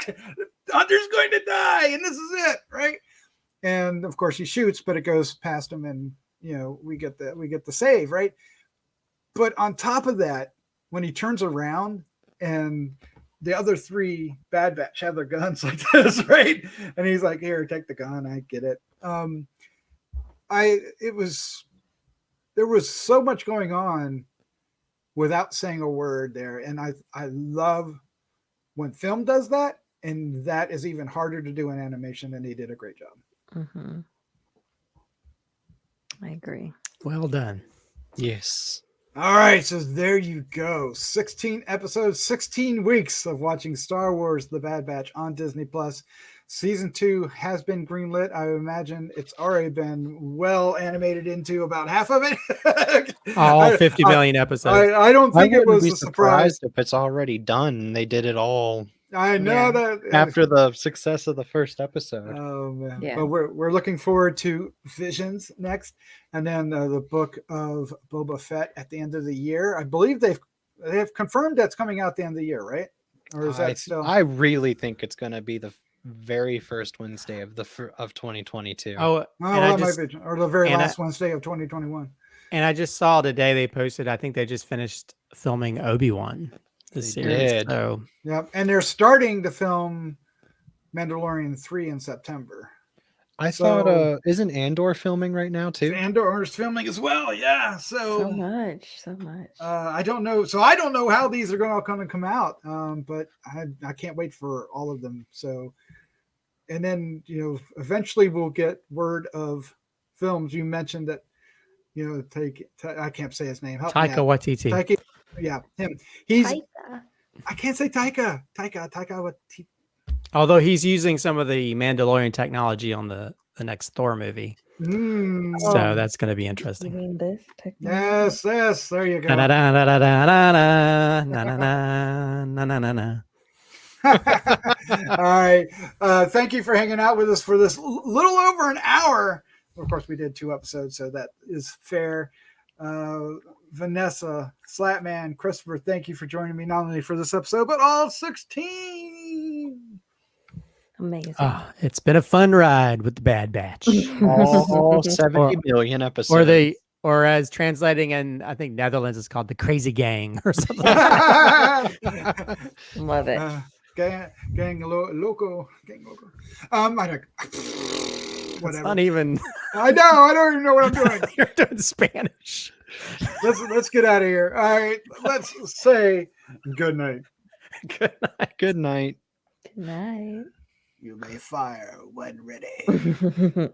[SPEAKER 1] going to die, and this is it, right? And of course he shoots, but it goes past him, and we get the save, right? But on top of that, when he turns around and the other three Bad Batch have their guns like this, right? And he's like, "Here, take the gun." I get it. There was so much going on without saying a word there, and I love when film does that, and that is even harder to do in animation, and he did a great job.
[SPEAKER 4] Mm-hmm. I agree.
[SPEAKER 3] Well done.
[SPEAKER 2] Yes.
[SPEAKER 1] All right, so there you go. 16 episodes, 16 weeks of watching Star Wars The Bad Batch on Disney Plus. Season 2 has been greenlit. I imagine it's already been well animated into about half of it.
[SPEAKER 3] All 50 million episodes.
[SPEAKER 1] I don't think it was
[SPEAKER 2] be
[SPEAKER 1] a surprise.
[SPEAKER 2] if it's already done. They did it all.
[SPEAKER 1] I know that
[SPEAKER 2] after the success of the first episode.
[SPEAKER 1] Oh man!
[SPEAKER 4] Yeah.
[SPEAKER 1] But we're looking forward to Visions next, and then the book of Boba Fett at the end of the year. I believe they have confirmed that's coming out at the end of the year, right? Or is that still?
[SPEAKER 2] I really think it's going to be the very first Wednesday of 2022.
[SPEAKER 1] Or the very last Wednesday of 2021.
[SPEAKER 3] And I just saw today they posted. I think they just finished filming Obi-Wan. The series.
[SPEAKER 2] Did.
[SPEAKER 3] So
[SPEAKER 1] yep, and they're starting to film Mandalorian 3 in September.
[SPEAKER 2] I thought isn't Andor filming right now too?
[SPEAKER 1] Andor is filming as well, yeah.
[SPEAKER 4] So much.
[SPEAKER 1] I don't know. So I don't know how these are going to come out. But I can't wait for all of them. So, and then eventually we'll get word of films. You mentioned that I can't say his name.
[SPEAKER 3] Taika Waititi.
[SPEAKER 1] Taika, yeah, him. He's.
[SPEAKER 4] Taika.
[SPEAKER 1] I can't say Taika Waititi.
[SPEAKER 3] Although he's using some of the Mandalorian technology on the next Thor movie. So that's going to be interesting.
[SPEAKER 4] You mean this technology?
[SPEAKER 1] Yes, there you go. All right. Thank you for hanging out with us for this little over an hour. Of course, we did 2 episodes, so that is fair. Vanessa, Slattman, Christopher, thank you for joining me not only for this episode, but all 16.
[SPEAKER 4] Amazing.
[SPEAKER 3] It's been a fun ride with the Bad Batch.
[SPEAKER 2] All 70 million episodes.
[SPEAKER 3] Or as translating in, I think Netherlands is called the Crazy Gang or something.
[SPEAKER 4] Love it.
[SPEAKER 1] Gang loco. I don't. Whatever.
[SPEAKER 3] It's not even.
[SPEAKER 1] I know. I don't even know what I'm doing.
[SPEAKER 3] You're doing Spanish.
[SPEAKER 1] Let's get out of here. All right. Let's say good night.
[SPEAKER 3] Good night.
[SPEAKER 2] Good night.
[SPEAKER 4] Good night.
[SPEAKER 1] You may fire when ready.